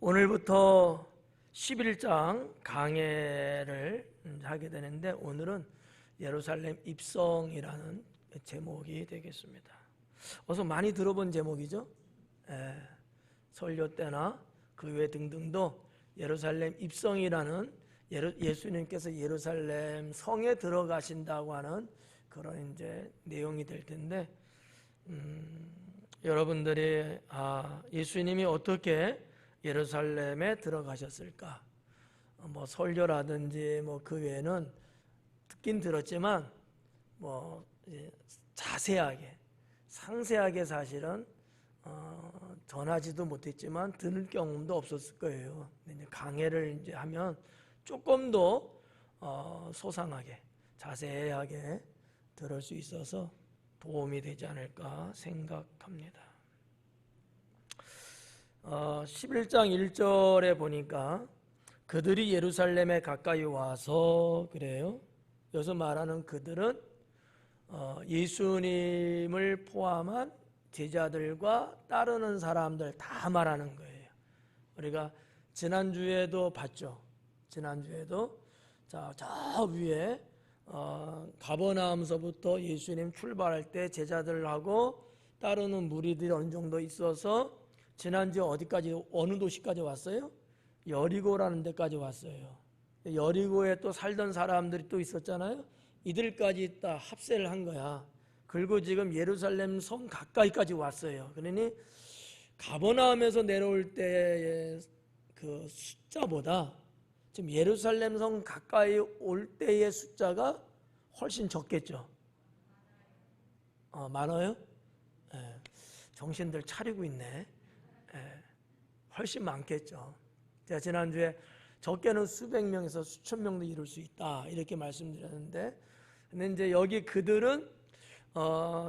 오늘부터 11장 강해를 하게 되는데 오늘은 예루살렘 입성이라는 제목이 되겠습니다. 어서 많이 들어본 제목이죠. 설교 때나 그 외 등등도 예루살렘 입성이라는 예수님께서 예루살렘 성에 들어가신다고 하는 그런 이제 내용이 될 텐데 여러분들이 예수님이 어떻게 예루살렘에 들어가셨을까? 뭐 설교라든지 뭐 그 외에는 듣긴 들었지만 뭐 자세하게 상세하게 사실은 전하지도 못했지만 들을 경험도 없었을 거예요. 이제 강해를 이제 하면 조금 더 소상하게 자세하게 들을 수 있어서 도움이 되지 않을까 생각합니다. 11장 1절에 보니까 그들이 예루살렘에 가까이 와서 그래요. 여기서 말하는 그들은 예수님을 포함한 제자들과 따르는 사람들 다 말하는 거예요. 우리가 지난주에도 봤죠. 지난주에도 저 위에 가버나움서부터 예수님 출발할 때 제자들하고 따르는 무리들이 어느 정도 있어서 지난주에 어디까지 어느 도시까지 왔어요? 여리고라는 데까지 왔어요. 여리고에 또 살던 사람들이 또 있었잖아요. 이들까지 다 합세를 한 거야. 그리고 지금 예루살렘 성 가까이까지 왔어요. 그러니 가버나움에서 내려올 때의 그 숫자보다 지금 예루살렘 성 가까이 올 때의 숫자가 훨씬 적겠죠. 많아요? 정신들 차리고 있네. 훨씬 많겠죠. 제가 지난주에 적게는 수백 명에서 수천 명도 이룰 수 있다 이렇게 말씀드렸는데, 근데 이제 여기 그들은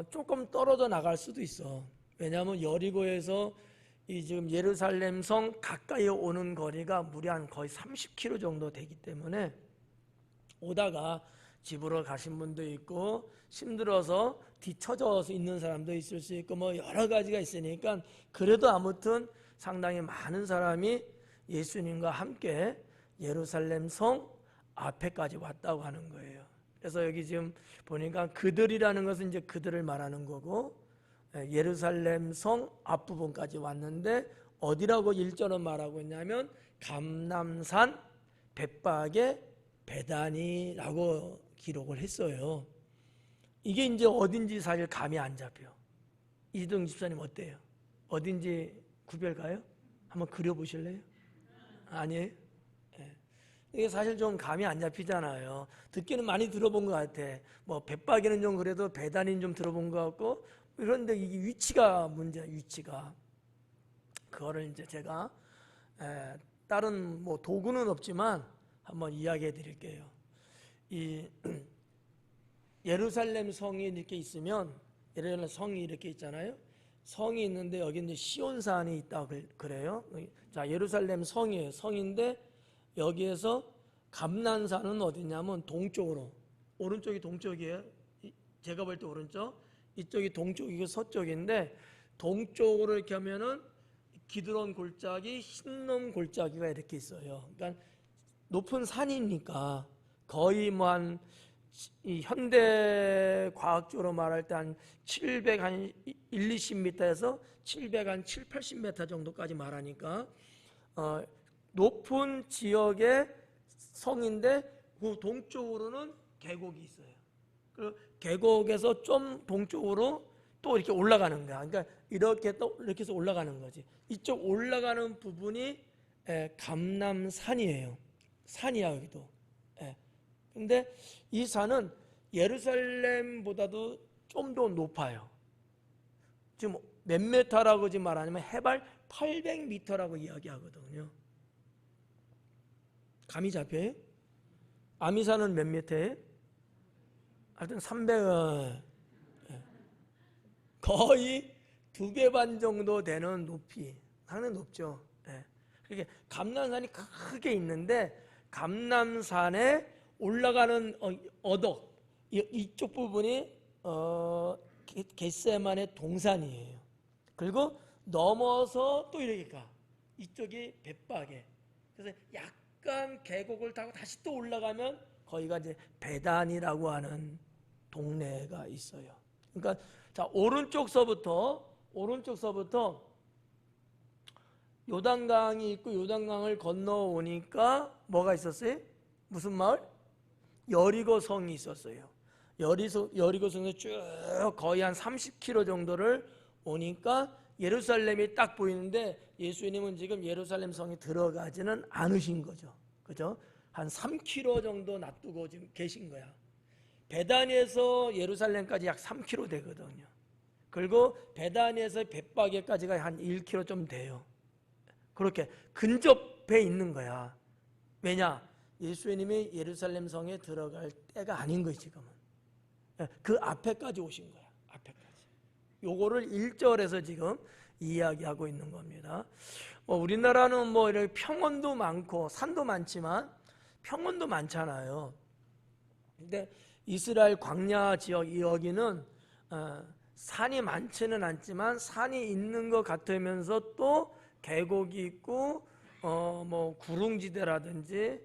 조금 떨어져 나갈 수도 있어. 왜냐하면 여리고에서 이 지금 예루살렘 성 가까이 오는 거리가 무려 한 거의 30km 정도 되기 때문에 오다가 집으로 가신 분도 있고 힘들어서 뒤처져서 있는 사람도 있을 수 있고 뭐 여러 가지가 있으니까 그래도 아무튼 상당히 많은 사람이 예수님과 함께 예루살렘 성 앞에까지 왔다고 하는 거예요. 그래서 여기 지금 보니까 그들이라는 것은 이제 그들을 말하는 거고 예루살렘 성 앞부분까지 왔는데 어디라고 1절은 말하고 있냐면 감람산 벳박의 베다니라고 기록을 했어요. 이게 이제 어딘지 사실 감이 안 잡혀. 이동 집사님 어때요? 어딘지 구별 가요? 한번 그려보실래요? 아니에요? 이게 사실 좀 감이 안 잡히잖아요. 듣기는 많이 들어본 것 같아. 뭐 벳박이는 좀 그래도 베다니는 좀 들어본 것 같고, 그런데 이게 위치가 문제야. 위치가 그거를 이제 제가 다른 뭐 도구는 없지만 한번 이야기해 드릴게요. 이 예루살렘 성이 이렇게 있으면 예루살렘 성이 이렇게 있잖아요. 성이 있는데 여기 이제 시온산이 있다 그래요. 자, 예루살렘 성이에요. 성인데 여기에서 감난산은 어디냐면 동쪽으로, 오른쪽이 동쪽이에요. 제가 볼 때 오른쪽, 이쪽이 동쪽이고 서쪽인데 동쪽으로 이렇게 하면은 기드론 골짜기, 힌놈 골짜기가 이렇게 있어요. 그러니까 높은 산이니까 거의 뭐 한 이 현대 과학적으로 말할 때 한 700, 한 1, 20m에서 700, 한 7, 80m 정도까지 말하니까 높은 지역의 성인데 그 동쪽으로는 계곡이 있어요. 그 계곡에서 좀 동쪽으로 또 이렇게 올라가는 거야. 그러니까 이렇게 또 이렇게 해서 올라가는 거지. 이쪽 올라가는 부분이 감람산이에요. 산이야 여기도. 근데 이 산은 예루살렘보다도 좀 더 높아요. 지금 몇 메타라고 지금 말하냐면 해발 800m라고 이야기하거든요. 감이 잡혀요? 아미산은 몇 미터예요? 하여튼 300, 거의 2배 반 정도 되는 높이. 상당히 높죠. 그렇게 감람산이 크게 있는데 감람산에 올라가는 언덕 이쪽 부분이 겟세마네 동산이에요. 그리고 넘어서 또 이렇게 가. 이쪽이 벳바게. 그래서 약간 계곡을 타고 다시 또 올라가면 거기가 이제 베단이라고 하는 동네가 있어요. 그러니까 자, 오른쪽서부터 요단강이 있고 요단강을 건너오니까 뭐가 있었어요? 무슨 마을? 여리고성이 있었어요. 여리고성에서 쭉 거의 한 30km 정도를 오니까 예루살렘이 딱 보이는데 예수님은 지금 예루살렘 성에 들어가지는 않으신 거죠. 그죠? 한 3km 정도 놔두고 지금 계신 거야. 베다니에서 예루살렘까지 약 3km 되거든요. 그리고 베다니에서 벳바게까지가 한 1km 좀 돼요. 그렇게 근접해 있는 거야. 왜냐? 예수님이 예루살렘 성에 들어갈 때가 아닌 거예요, 지금은. 그 앞에까지 오신 거야. 앞에까지. 요거를 1절에서 지금 이야기하고 있는 겁니다. 우리나라는 뭐 이렇게 평원도 많고 산도 많지만 평원도 많잖아요. 근데 이스라엘 광야 지역 여기는 산이 많지는 않지만 산이 있는 것 같으면서 또 계곡이 있고 뭐 구릉지대라든지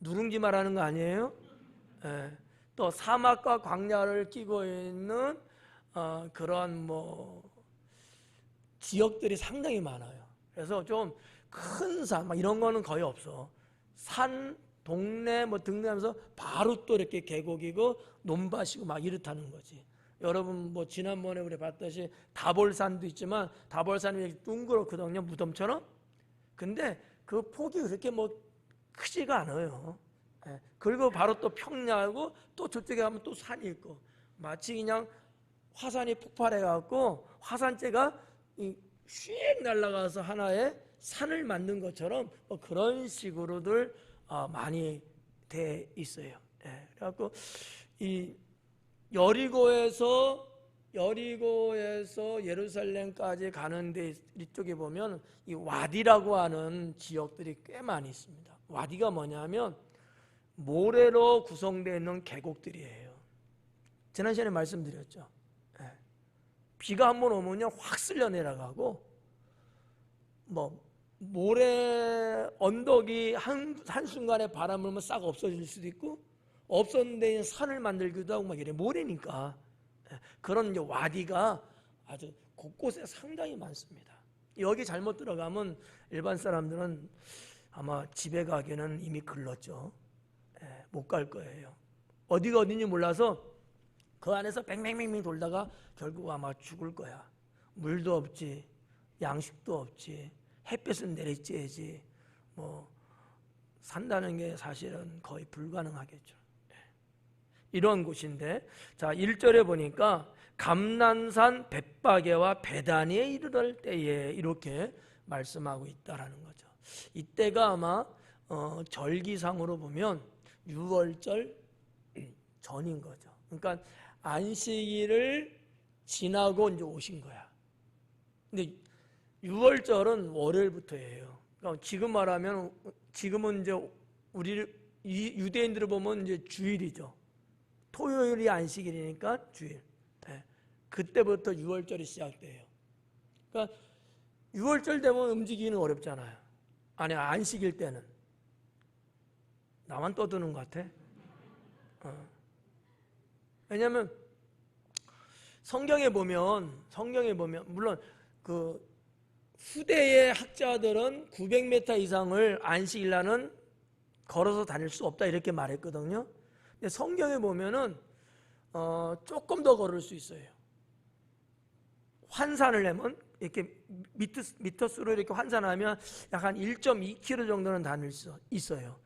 누룽지 말하는 거 아니에요? 또 사막과 광야를 끼고 있는 그런 뭐 지역들이 상당히 많아요. 그래서 좀 큰 산 막 이런 거는 거의 없어. 산 동네 뭐 등대하면서 바로 또 이렇게 계곡이고 논밭이고 막 이렇다는 거지. 여러분 뭐 지난번에 우리 봤듯이 다볼산도 있지만 다볼산이 이렇게 둥그렇거든요, 무덤처럼. 근데 그 폭이 그렇게 뭐 크지가 않아요. 그리고 바로 또 평야하고 또 저쪽에 가면 또 산이 있고 마치 그냥 화산이 폭발해갖고 화산재가 휙 날아가서 하나의 산을 만든 것처럼 뭐 그런 식으로들 많이 돼 있어요. 그래갖고 이 여리고에서 예루살렘까지 가는데 이쪽에 보면 이 와디라고 하는 지역들이 꽤 많이 있습니다. 와디가 뭐냐면 모래로 구성되어 있는 계곡들이에요. 지난 시간에 말씀드렸죠. 비가 한번 오면요 확 쓸려 내려가고 뭐 모래 언덕이 한순간에 바람 불면 싹 없어질 수도 있고 없었는데 산을 만들기도 하고 막 이래. 모래니까. 그런 이제 와디가 아주 곳곳에 상당히 많습니다. 여기 잘못 들어가면 일반 사람들은 아마 집에 가기는 이미 글렀죠. 못 갈 거예요. 어디가 어딘지 몰라서 그 안에서 뱅뱅뱅뱅 돌다가 결국 아마 죽을 거야. 물도 없지, 양식도 없지, 햇볕은 내리쬐야지. 뭐 산다는 게 사실은 거의 불가능하겠죠. 이런 곳인데, 자 1절에 보니까 감난산 벳바게와 베다니에 이르러 때에 이렇게 말씀하고 있다라는 거죠. 이때가 아마 절기상으로 보면 6월절 전인 거죠. 그러니까 안식일을 지나고 이제 오신 거야. 근데 6월절은 월요일부터예요. 그러니까 지금 말하면 지금은 이제 우리 유대인들을 보면 이제 주일이죠. 토요일이 안식일이니까 주일. 그때부터 6월절이 시작돼요. 그러니까 6월절 되면 움직이기는 어렵잖아요. 아니 안식일 때는. 나만 떠드는 것 같아. 왜냐하면 성경에 보면 물론 그 후대의 학자들은 900m 이상을 안식일날은 걸어서 다닐 수 없다 이렇게 말했거든요. 근데 성경에 보면은 조금 더 걸을 수 있어요. 환산을 하면 이렇게 미터수로 이렇게 환산하면 약 한 1.2km 정도는 다닐 수 있어요.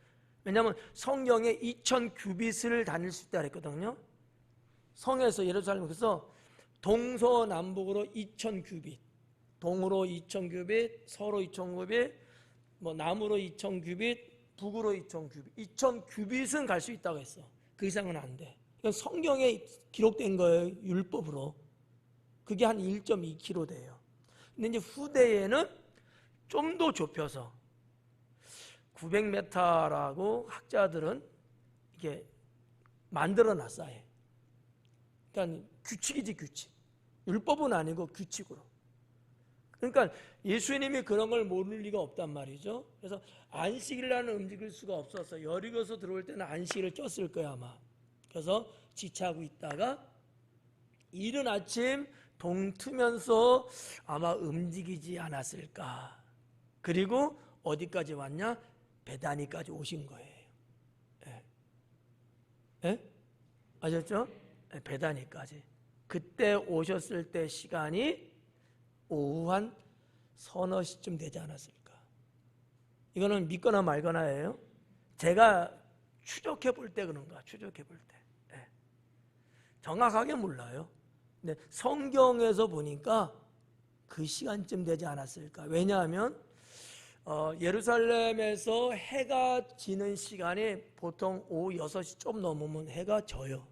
왜냐하면 성경에 2000규빗을 다닐 수 있다 그랬거든요. 성에서 예루살렘에서 동서남북으로 2000규빗, 동으로 2000규빗, 서로 2000규빗, 뭐 남으로 2000규빗, 북으로 2000규빗, 2000규빗은 갈 수 있다고 했어. 그 이상은 안 돼. 성경에 기록된 거예요, 율법으로. 그게 한 1.2km 돼요. 근데 이제 후대에는 좀 더 좁혀서 900m라고 학자들은 이게 만들어 놨어요. 그러니까 규칙이지 규칙. 율법은 아니고 규칙으로. 그러니까 예수님이 그런 걸 모를 리가 없단 말이죠. 그래서 안식일날은 움직일 수가 없어서 여리고서 들어올 때는 안식일을 꼈을 거야 아마. 그래서 지체하고 있다가 이른 아침 동트면서 아마 움직이지 않았을까. 그리고 어디까지 왔냐? 베다니까지 오신 거예요. 예? 예? 아셨죠? 예, 베다니까지. 그때 오셨을 때 시간이 오후 한 서너 시쯤 되지 않았을까. 이거는 믿거나 말거나예요. 제가 추적해 볼 때 그런가. 추적해 볼 때. 예. 정확하게 몰라요. 근데 성경에서 보니까 그 시간쯤 되지 않았을까. 왜냐하면 예루살렘에서 해가 지는 시간이 보통 오후 6시 좀 넘으면 해가 져요.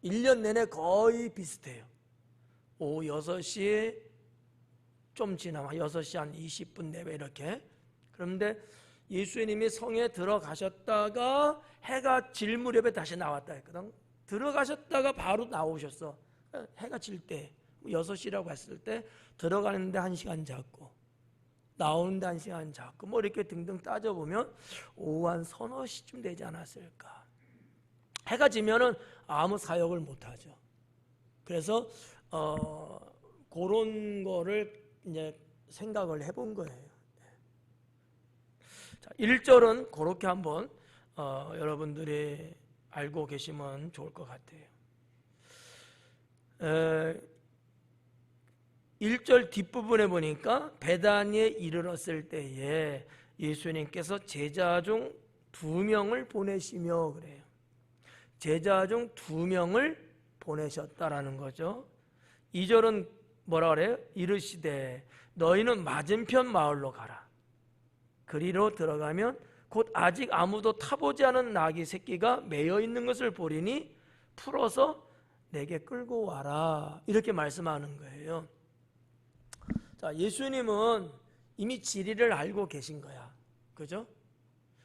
1년 내내 거의 비슷해요. 오후 6시 좀 지나면 6시 한 20분 내외 이렇게. 그런데 예수님이 성에 들어가셨다가 해가 질 무렵에 다시 나왔다 했거든. 들어가셨다가 바로 나오셨어. 해가 질 때 6시라고 했을 때 들어가는데 1시간 잡고 나오는데 1시간 잡고 뭐 이렇게 등등 따져보면 오후 한 서너 시쯤 되지 않았을까. 해가 지면은 아무 사역을 못하죠. 그래서 그런 거를 이제 생각을 해본 거예요. 자, 1절은 그렇게 한번 여러분들이 알고 계시면 좋을 것 같아요. 1절 뒷부분에 보니까 베다니에 이르렀을 때에 예수님께서 제자 중 2명을 보내시며 그래요. 제자 중 2명을 보내셨다라는 거죠. 2절은 뭐라 그래요? 이르시되 너희는 맞은편 마을로 가라. 그리로 들어가면 곧 아직 아무도 타보지 않은 나귀 새끼가 매여 있는 것을 보리니 풀어서 내게 끌고 와라. 이렇게 말씀하는 거예요. 자, 예수님은 이미 지리를 알고 계신 거야. 그죠?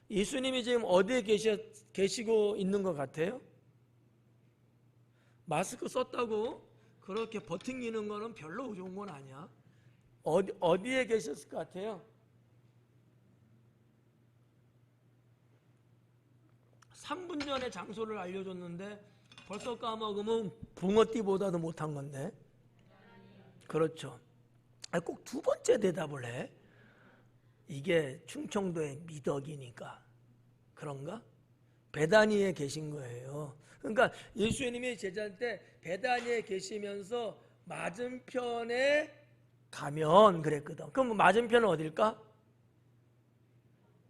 예수님이 지금 어디에 계시고 있는 것 같아요? 마스크 썼다고 그렇게 버팅기는 거는 별로 좋은 건 아니야. 어디에 계셨을 것 같아요? 3분 전에 장소를 알려줬는데 벌써 까먹으면 붕어띠보다도 못한 건데. 그렇죠. 꼭 2번째 대답을 해. 이게 충청도의 미덕이니까 그런가? 베다니에 계신 거예요. 그러니까 예수님이 제자한테 베다니에 계시면서 맞은편에 가면 그랬거든. 그럼 맞은편은 어딜까?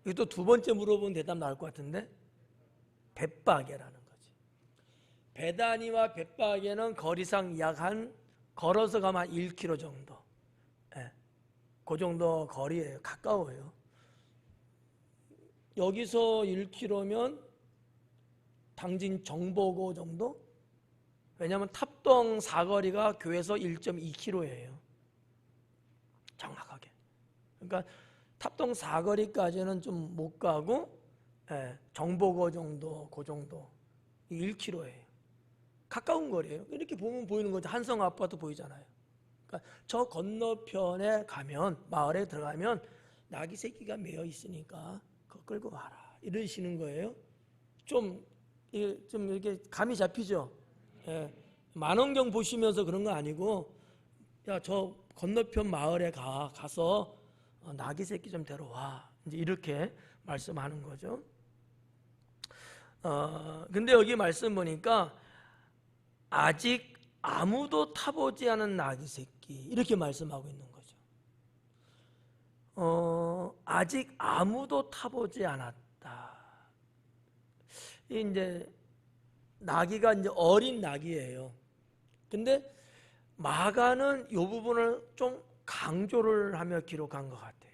이거 또 2번째 물어보면 대답 나올 것 같은데 벳바게라는 거지. 베다니와 벳바게는 거리상 약 한 걸어서 가면 한 1km 정도. 예, 그 정도 거리예요. 가까워요. 여기서 1km면 당진 정보고 정도? 왜냐하면 탑동 사거리가 교회에서 1.2km예요. 정확하게. 그러니까 탑동 사거리까지는 좀 못 가고 정보고 정도, 그 정도 1km예요. 가까운 거리예요. 이렇게 보면 보이는 거죠. 한성 아파트 보이잖아요. 그러니까 저 건너편에 가면 마을에 들어가면 나귀 새끼가 매여 있으니까 그거 끌고 와라. 이러시는 거예요. 좀 이렇게 감이 잡히죠. 만원경 보시면서 그런 거 아니고 야, 저 건너편 마을에 가서 나귀 새끼 좀 데려와. 이제 이렇게 말씀하는 거죠. 근데 여기 말씀 보니까 아직 아무도 타보지 않은 나귀 새끼 이렇게 말씀하고 있는 거죠. 아직 아무도 타보지 않았다. 이제 나귀가 이제 어린 나귀예요. 근데 마가는 이 부분을 좀 강조를 하며 기록한 것 같아요.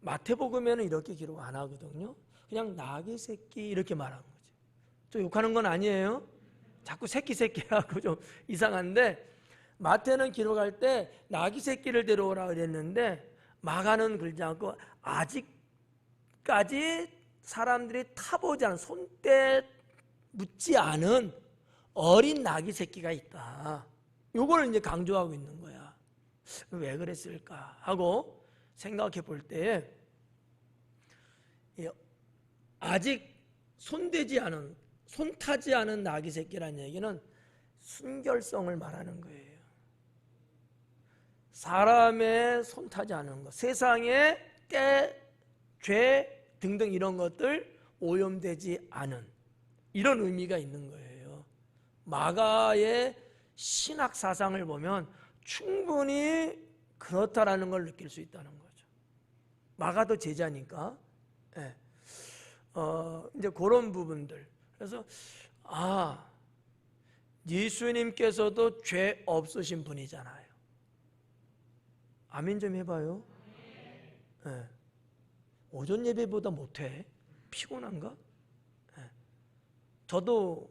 마태복음에는 이렇게 기록 안 하거든요. 그냥 나귀 새끼 이렇게 말한 거죠. 저 욕하는 건 아니에요. 자꾸 새끼 하고 좀 이상한데 마태는 기록할 때 나귀 새끼를 데려오라 그랬는데 마가는 그러지 않고 아직까지 사람들이 타보지 않은 손때 묻지 않은 어린 나귀 새끼가 있다. 요걸 이제 강조하고 있는 거야. 왜 그랬을까 하고 생각해 볼 때에 아직 손 타지 않은 나귀 새끼라는 얘기는 순결성을 말하는 거예요. 사람의 손 타지 않은 것, 세상의 때, 죄 등등 이런 것들 오염되지 않은 이런 의미가 있는 거예요. 마가의 신학 사상을 보면 충분히 그렇다라는 걸 느낄 수 있다는 거죠. 마가도 제자니까. 네. 이제 그런 부분들. 그래서 예수님께서도 죄 없으신 분이잖아요. 아멘 좀 해봐요. 네. 오전 예배보다 못해? 피곤한가? 네. 저도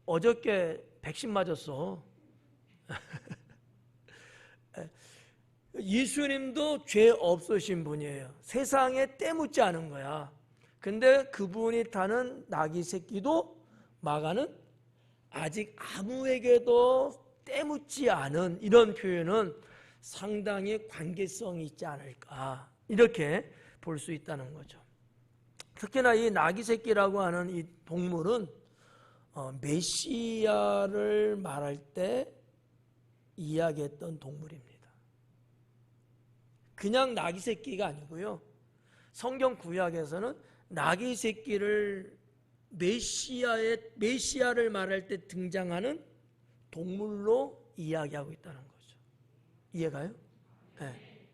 어저께 백신 맞았어. 예수님도 죄 없으신 분이에요. 세상에 때묻지 않은 거야. 근데 그분이 타는 나귀 새끼도 마가는 아직 아무에게도 때묻지 않은 이런 표현은 상당히 관계성이 있지 않을까 이렇게 볼 수 있다는 거죠. 특히나 이 나귀 새끼라고 하는 이 동물은 메시아를 말할 때 이야기했던 동물입니다. 그냥 나귀 새끼가 아니고요. 성경 구약에서는 나귀 새끼를 메시아를 말할 때 등장하는 동물로 이야기하고 있다는 거죠. 이해가요? 네.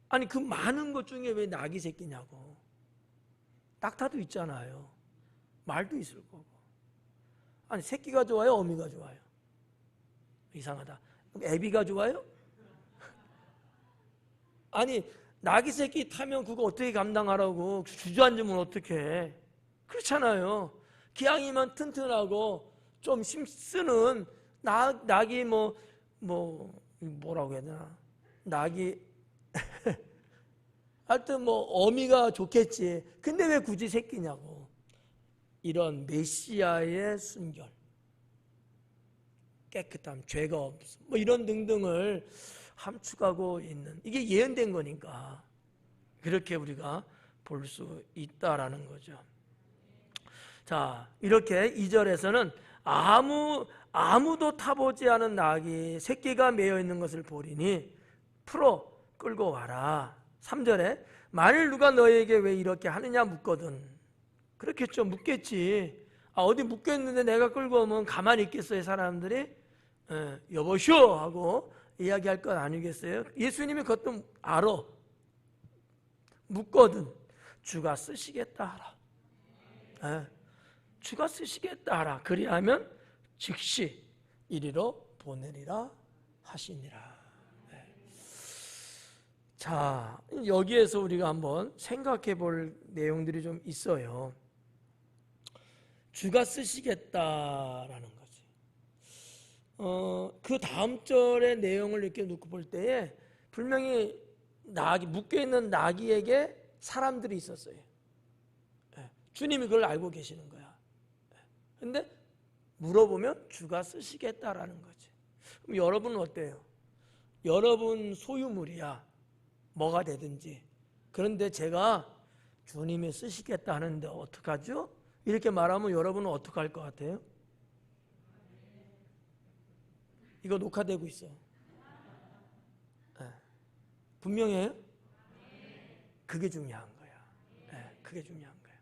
아니 그 많은 것 중에 왜 나귀 새끼냐고. 낙타도 있잖아요. 말도 있을 거고. 아니 새끼가 좋아요? 어미가 좋아요? 이상하다. 그럼 애비가 좋아요? 아니 나귀 새끼 타면 그거 어떻게 감당하라고 주저앉으면 어떡해. 그렇잖아요. 기왕이면 튼튼하고 좀 힘쓰는 낙이 뭐라고 해야 되나. 낙이 하여튼 어미가 좋겠지. 근데 왜 굳이 새끼냐고. 이런 메시아의 순결, 깨끗함, 죄가 없음 이런 등등을 함축하고 있는 이게 예언된 거니까 그렇게 우리가 볼 수 있다라는 거죠. 자, 이렇게 2절에서는 아무도 타보지 않은 나귀 새끼가 매여 있는 것을 보리니 풀어 끌고 와라. 3절에 만일 누가 너에게 왜 이렇게 하느냐 묻거든. 그렇겠죠. 묻겠지. 어디 묻겠는데 내가 끌고 오면 가만히 있겠어요 사람들이? 여보시오 하고 이야기할 것 아니겠어요? 예수님이 그것도 알아. 묻거든 주가 쓰시겠다 하라. 주가 쓰시겠다 하라. 그리하면 즉시 이리로 보내리라 하시니라. 자, 여기에서 우리가 한번 생각해 볼 내용들이 좀 있어요. 주가 쓰시겠다라는 거지. 그 다음 절의 내용을 이렇게 놓고 볼 때에 분명히 묶여있는 나귀에게 사람들이 있었어요. 주님이 그걸 알고 계시는 거야. 근데 물어보면 주가 쓰시겠다라는 거지. 그럼 여러분은 어때요? 여러분 소유물이야. 뭐가 되든지. 그런데 제가 주님이 쓰시겠다 하는데 어떡하죠? 이렇게 말하면 여러분은 어떻게 할 것 같아요? 이거 녹화되고 있어. 분명해요? 그게 중요한 거야. 그게 중요한 거야.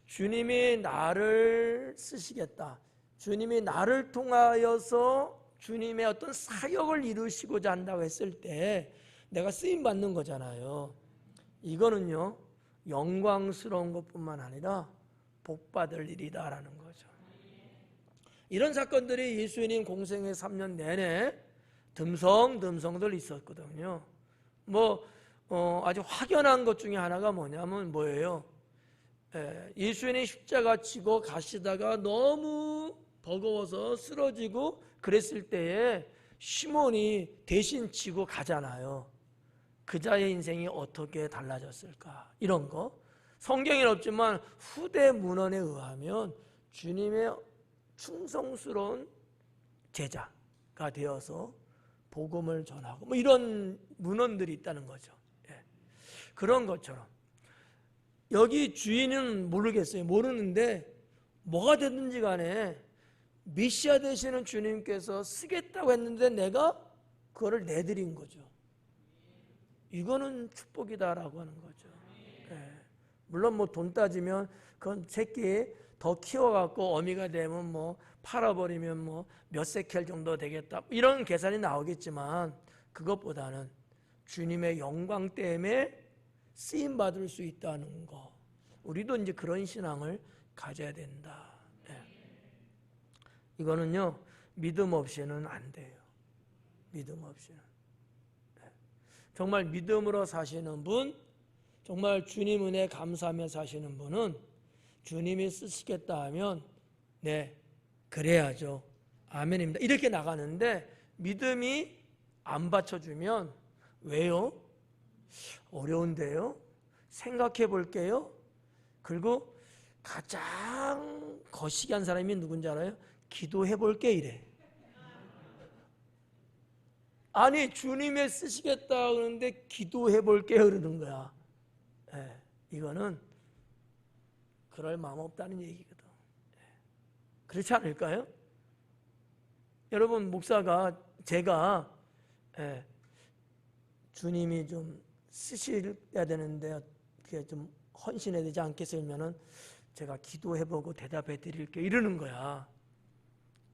주님이 나를 쓰시겠다. 주님이 나를 통하여서 주님의 어떤 사역을 이루시고자 한다고 했을 때 내가 쓰임 받는 거잖아요. 이거는요 영광스러운 것뿐만 아니라 복받을 일이다라는 거죠. 이런 사건들이 예수님 공생의 3년 내내 듬성듬성들 있었거든요. 아주 확연한 것 중에 하나가 뭐냐면 뭐예요? 예수님 십자가 지고 가시다가 너무 버거워서 쓰러지고 그랬을 때에 시몬이 대신 지고 가잖아요. 그자의 인생이 어떻게 달라졌을까? 이런 거 성경에는 없지만 후대 문헌에 의하면 주님의 충성스러운 제자가 되어서 복음을 전하고 뭐 이런 문헌들이 있다는 거죠. 예. 그런 것처럼 여기 주인은 모르겠어요. 모르는데 뭐가 됐든지 간에 메시아 되시는 주님께서 쓰겠다고 했는데 내가 그거를 내드린 거죠. 이거는 축복이다라고 하는 거죠. 예. 물론 뭐 돈 따지면 그건 새끼 더 키워갖고 어미가 되면 뭐 팔아버리면 뭐 몇 세켈 정도 되겠다 이런 계산이 나오겠지만 그것보다는 주님의 영광 때문에 쓰임 받을 수 있다는 거, 우리도 이제 그런 신앙을 가져야 된다. 예. 이거는요 믿음 없이는 안 돼요. 믿음 없이는. 예. 정말 믿음으로 사시는 분, 정말 주님 은혜 감사하며 사시는 분은 주님이 쓰시겠다 하면 네 그래야죠. 아멘입니다. 이렇게 나가는데 믿음이 안 받쳐주면 왜요? 어려운데요? 생각해 볼게요. 그리고 가장 거시기한 사람이 누군지 알아요? 기도해 볼게 이래. 아니 주님의 쓰시겠다 그러는데 기도해 볼게 그러는 거야. 네, 이거는 그럴 마음 없다는 얘기거든. 그렇지 않을까요? 여러분 목사가 제가 주님이 좀 쓰셔야 되는데 그게 좀 헌신해야 되지 않겠으면은 제가 기도해보고 대답해 드릴게요 이러는 거야.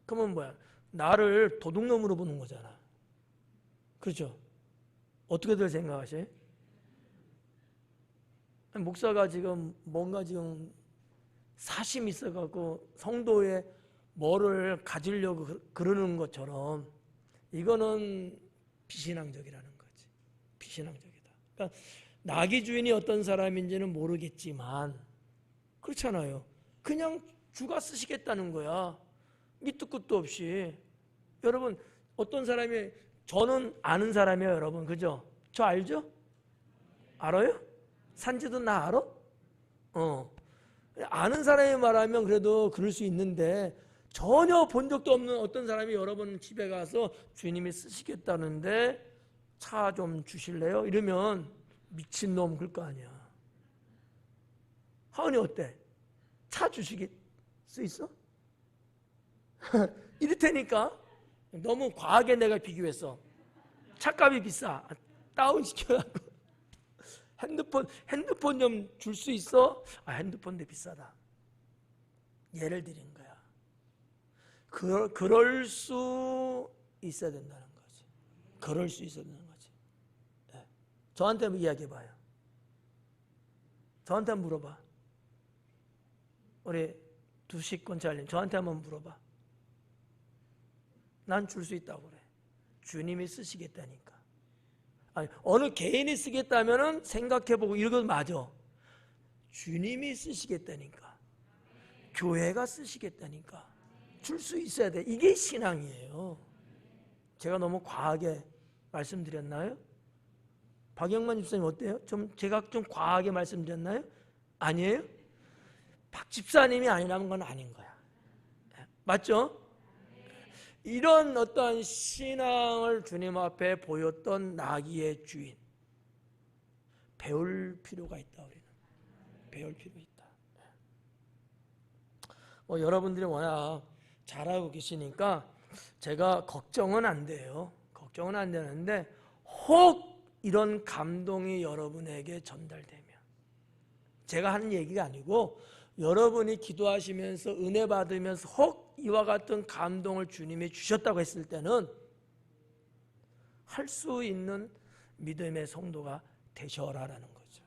그러면 뭐야? 나를 도둑놈으로 보는 거잖아. 그렇죠? 어떻게들 생각하세요? 목사가 지금 뭔가 지금 사심이 있어갖고 성도의 뭐를 가지려고 그러는 것처럼 이거는 비신앙적이라는 거지. 비신앙적이다. 그러니까 나귀 주인이 어떤 사람인지는 모르겠지만 그렇잖아요. 그냥 주가 쓰시겠다는 거야. 밑도 끝도 없이. 여러분 어떤 사람이 저는 아는 사람이에요 여러분. 그죠? 저 알죠? 알아요? 산지도 나 알아? 아는 사람이 말하면 그래도 그럴 수 있는데 전혀 본 적도 없는 어떤 사람이 여러분 집에 가서 주님이 쓰시겠다는데 차 좀 주실래요? 이러면 미친놈 그럴 거 아니야. 하은이 어때? 차 주시길 수 있어? 이럴 테니까 너무 과하게 내가 비교했어. 차값이 비싸. 다운시켜갖고 핸드폰 좀 줄 수 있어? 핸드폰도 비싸다. 예를 드린 거야. 그럴 수 있어야 된다는 거지. 그럴 수 있어야 되는 거지. 네. 저한테 한번 이야기해봐요. 저한테 한번 물어봐. 우리 두식권자님 저한테 한번 물어봐. 난 줄 수 있다고 그래. 주님이 쓰시겠다니까. 아니, 어느 개인이 쓰겠다면은 생각해보고 이러건 맞아. 주님이 쓰시겠다니까. 교회가 쓰시겠다니까. 줄 수 있어야 돼. 이게 신앙이에요. 제가 너무 과하게 말씀드렸나요? 박영만 집사님 어때요? 제가 좀 과하게 말씀드렸나요? 아니에요? 박 집사님이 아니라는 건 아닌 거야. 맞죠? 이런 어떤 신앙을 주님 앞에 보였던 나귀의 주인 배울 필요가 있다. 우리는 배울 필요 있다. 여러분들이 워낙 잘하고 계시니까 제가 걱정은 안 돼요. 걱정은 안 되는데 혹 이런 감동이 여러분에게 전달되면 제가 하는 얘기가 아니고 여러분이 기도하시면서 은혜 받으면서 혹 이와 같은 감동을 주님이 주셨다고 했을 때는 할 수 있는 믿음의 성도가 되셔라라는 거죠.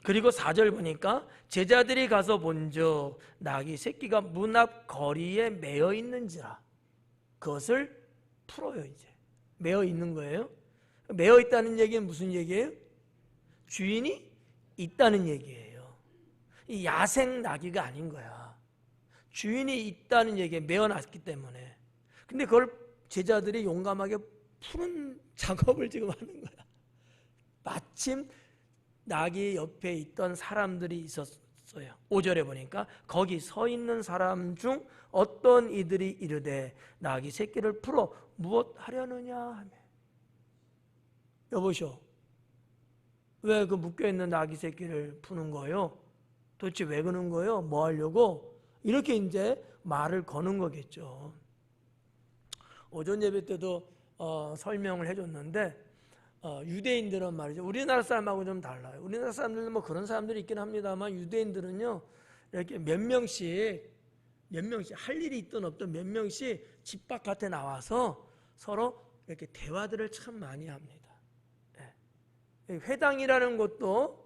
그리고 4절 보니까 제자들이 가서 본즉 나귀 새끼가 문 앞 거리에 매어 있는지라. 그것을 풀어요. 이제 매어 있는 거예요. 매어 있다는 얘기는 무슨 얘기예요? 주인이 있다는 얘기예요. 이 야생 나귀가 아닌 거야. 주인이 있다는 얘기에 매어놨기 때문에. 근데 그걸 제자들이 용감하게 푸는 작업을 지금 하는 거야. 마침 나귀 옆에 있던 사람들이 없어요. 5절에 보니까 거기 서 있는 사람 중 어떤 이들이 이르되 나귀 새끼를 풀어 무엇 하려느냐 하며. 여보시오, 왜 그 묶여있는 나귀 새끼를 푸는 거예요? 도대체 왜 그러는 거예요? 뭐 하려고? 이렇게 이제 말을 거는 거겠죠. 오전 예배 때도 설명을 해줬는데 유대인들은 말이죠, 우리나라 사람하고 좀 달라요. 우리나라 사람들은 뭐 그런 사람들이 있긴 합니다만 유대인들은요, 이렇게 몇 명씩 할 일이 있든 없든 몇 명씩 집 바깥에 나와서 서로 이렇게 대화들을 참 많이 합니다. 회당이라는 것도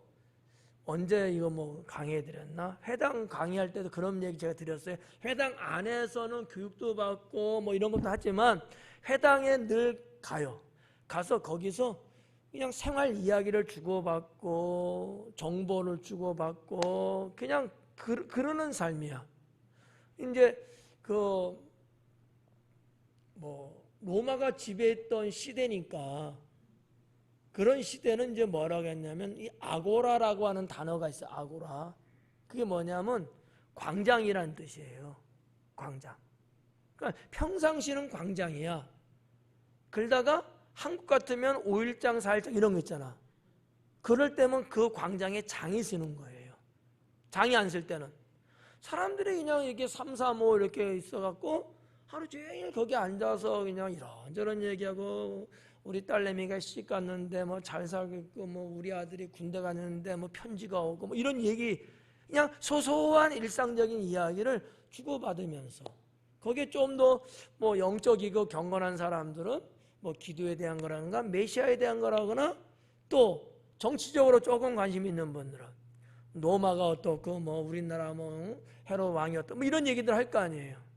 언제 이거 뭐 강의해 드렸나? 회당 강의할 때도 그런 얘기 제가 드렸어요. 회당 안에서는 교육도 받고 뭐 이런 것도 하지만 회당에 늘 가요. 가서 거기서 그냥 생활 이야기를 주고받고 정보를 주고받고 그냥 그러는 삶이야. 이제 그 뭐 로마가 지배했던 시대니까 그런 시대는 이제 뭐라고 했냐면 이 아고라라고 하는 단어가 있어요. 아고라. 그게 뭐냐면 광장이라는 뜻이에요. 광장. 그러니까 평상시는 광장이야. 그러다가 한국 같으면 5일장, 4일장 이런 거 있잖아. 그럴 때면 그 광장에 장이 서는 거예요. 장이 안 쓸 때는 사람들이 그냥 이렇게 3, 4, 5 이렇게 있어갖고 하루 종일 거기 앉아서 그냥 이런저런 얘기하고 우리 딸내미가 시집 갔는데 뭐 잘 살겠고 뭐 우리 아들이 군대 갔는데 뭐 편지가 오고 뭐 이런 얘기, 그냥 소소한 일상적인 이야기를 주고받으면서 거기에 좀 더 뭐 영적이고 경건한 사람들은 뭐 기도에 대한 거라든가 메시아에 대한 거라거나 또 정치적으로 조금 관심 있는 분들은 로마가 어떻고 뭐 우리나라 뭐 헤롯 왕이 어떻고 뭐 이런 얘기들 할 거 아니에요.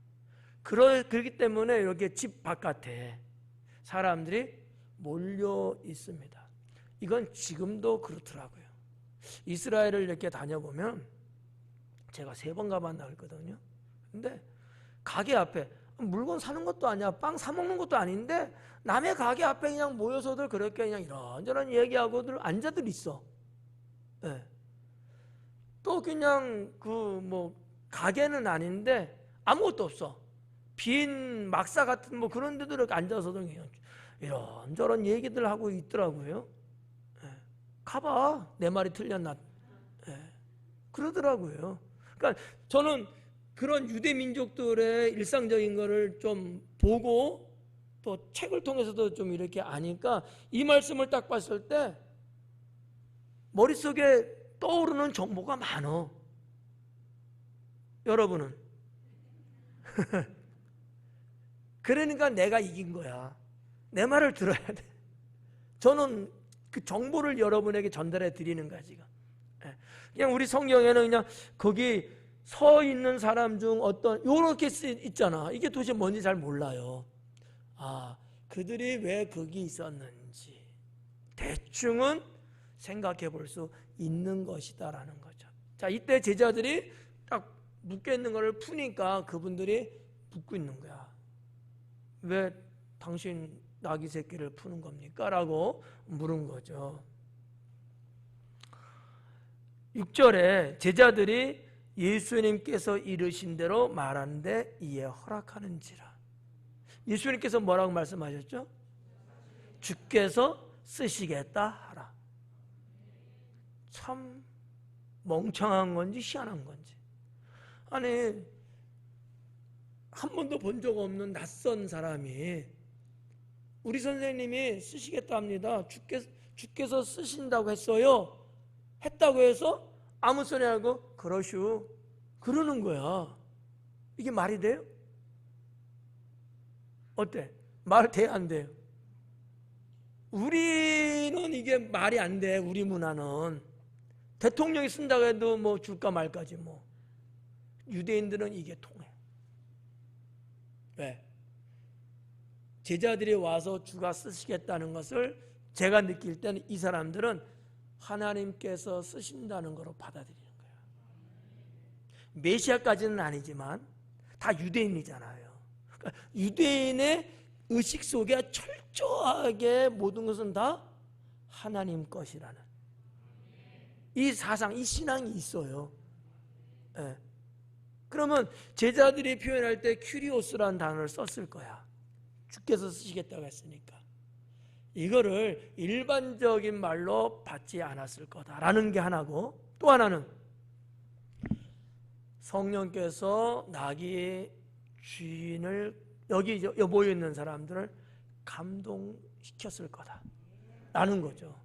그렇기 때문에 이렇게 집 바깥에 사람들이 몰려 있습니다. 이건 지금도 그렇더라고요. 이스라엘을 이렇게 다녀보면 제가 3번 가봤나 그랬거든요. 근데 가게 앞에 물건 사는 것도 아니야, 빵 사 먹는 것도 아닌데 남의 가게 앞에 그냥 모여서들 그렇게 그냥 이런저런 얘기하고들 앉아들 있어. 네. 또 그냥 그 뭐 가게는 아닌데 아무것도 없어. 빈 막사 같은 뭐 그런 데도 이렇게 앉아서도 그냥 이런저런 얘기들 하고 있더라고요. 네. 가봐, 내 말이 틀렸나. 네. 그러더라고요. 그러니까 저는 그런 유대 민족들의 일상적인 거를 좀 보고 또 책을 통해서도 좀 이렇게 아니까 이 말씀을 딱 봤을 때 머릿속에 떠오르는 정보가 많어. 여러분은 그러니까 내가 이긴 거야. 내 말을 들어야 돼. 저는 그 정보를 여러분에게 전달해 드리는 거야 지금. 그냥 우리 성경에는 그냥 거기 서 있는 사람 중 어떤 요렇게 있잖아. 이게 도대체 뭔지 잘 몰라요. 아, 그들이 왜 거기 있었는지 대충은 생각해 볼 수 있는 것이다라는 거죠. 자, 이때 제자들이 딱 묶여 있는 것을 푸니까 그분들이 묻고 있는 거야. 왜 당신 나귀 새끼를 푸는 겁니까? 라고 물은 거죠. 6절에 제자들이 예수님께서 이르신 대로 말하는데 이에 허락하는지라. 예수님께서 뭐라고 말씀하셨죠? 주께서 쓰시겠다 하라. 참 멍청한 건지 희한한 건지. 아니, 한 번도 본 적 없는 낯선 사람이 우리 선생님이 쓰시겠다 합니다. 주께서 쓰신다고 했어요. 했다고 해서 아무 소리 하고 그러슈 그러는 거야. 이게 말이 돼요? 어때? 말 돼? 안 돼요? 우리는 이게 말이 안 돼. 우리 문화는 대통령이 쓴다고 해도 뭐 줄까 말까지 뭐. 유대인들은 이게 통해. 왜? 제자들이 와서 주가 쓰시겠다는 것을 제가 느낄 때는 이 사람들은 하나님께서 쓰신다는 것으로 받아들이는 거예요. 메시아까지는 아니지만 다 유대인이잖아요. 그러니까 유대인의 의식 속에 철저하게 모든 것은 다 하나님 것이라는 이 사상, 이 신앙이 있어요. 예. 그러면 제자들이 표현할 때 큐리오스라는 단어를 썼을 거야. 주께서 쓰시겠다고 했으니까. 이거를 일반적인 말로 받지 않았을 거다라는 게 하나고, 또 하나는 성령께서 나귀의 주인을 여기 모여 있는 사람들을 감동시켰을 거다라는 거죠.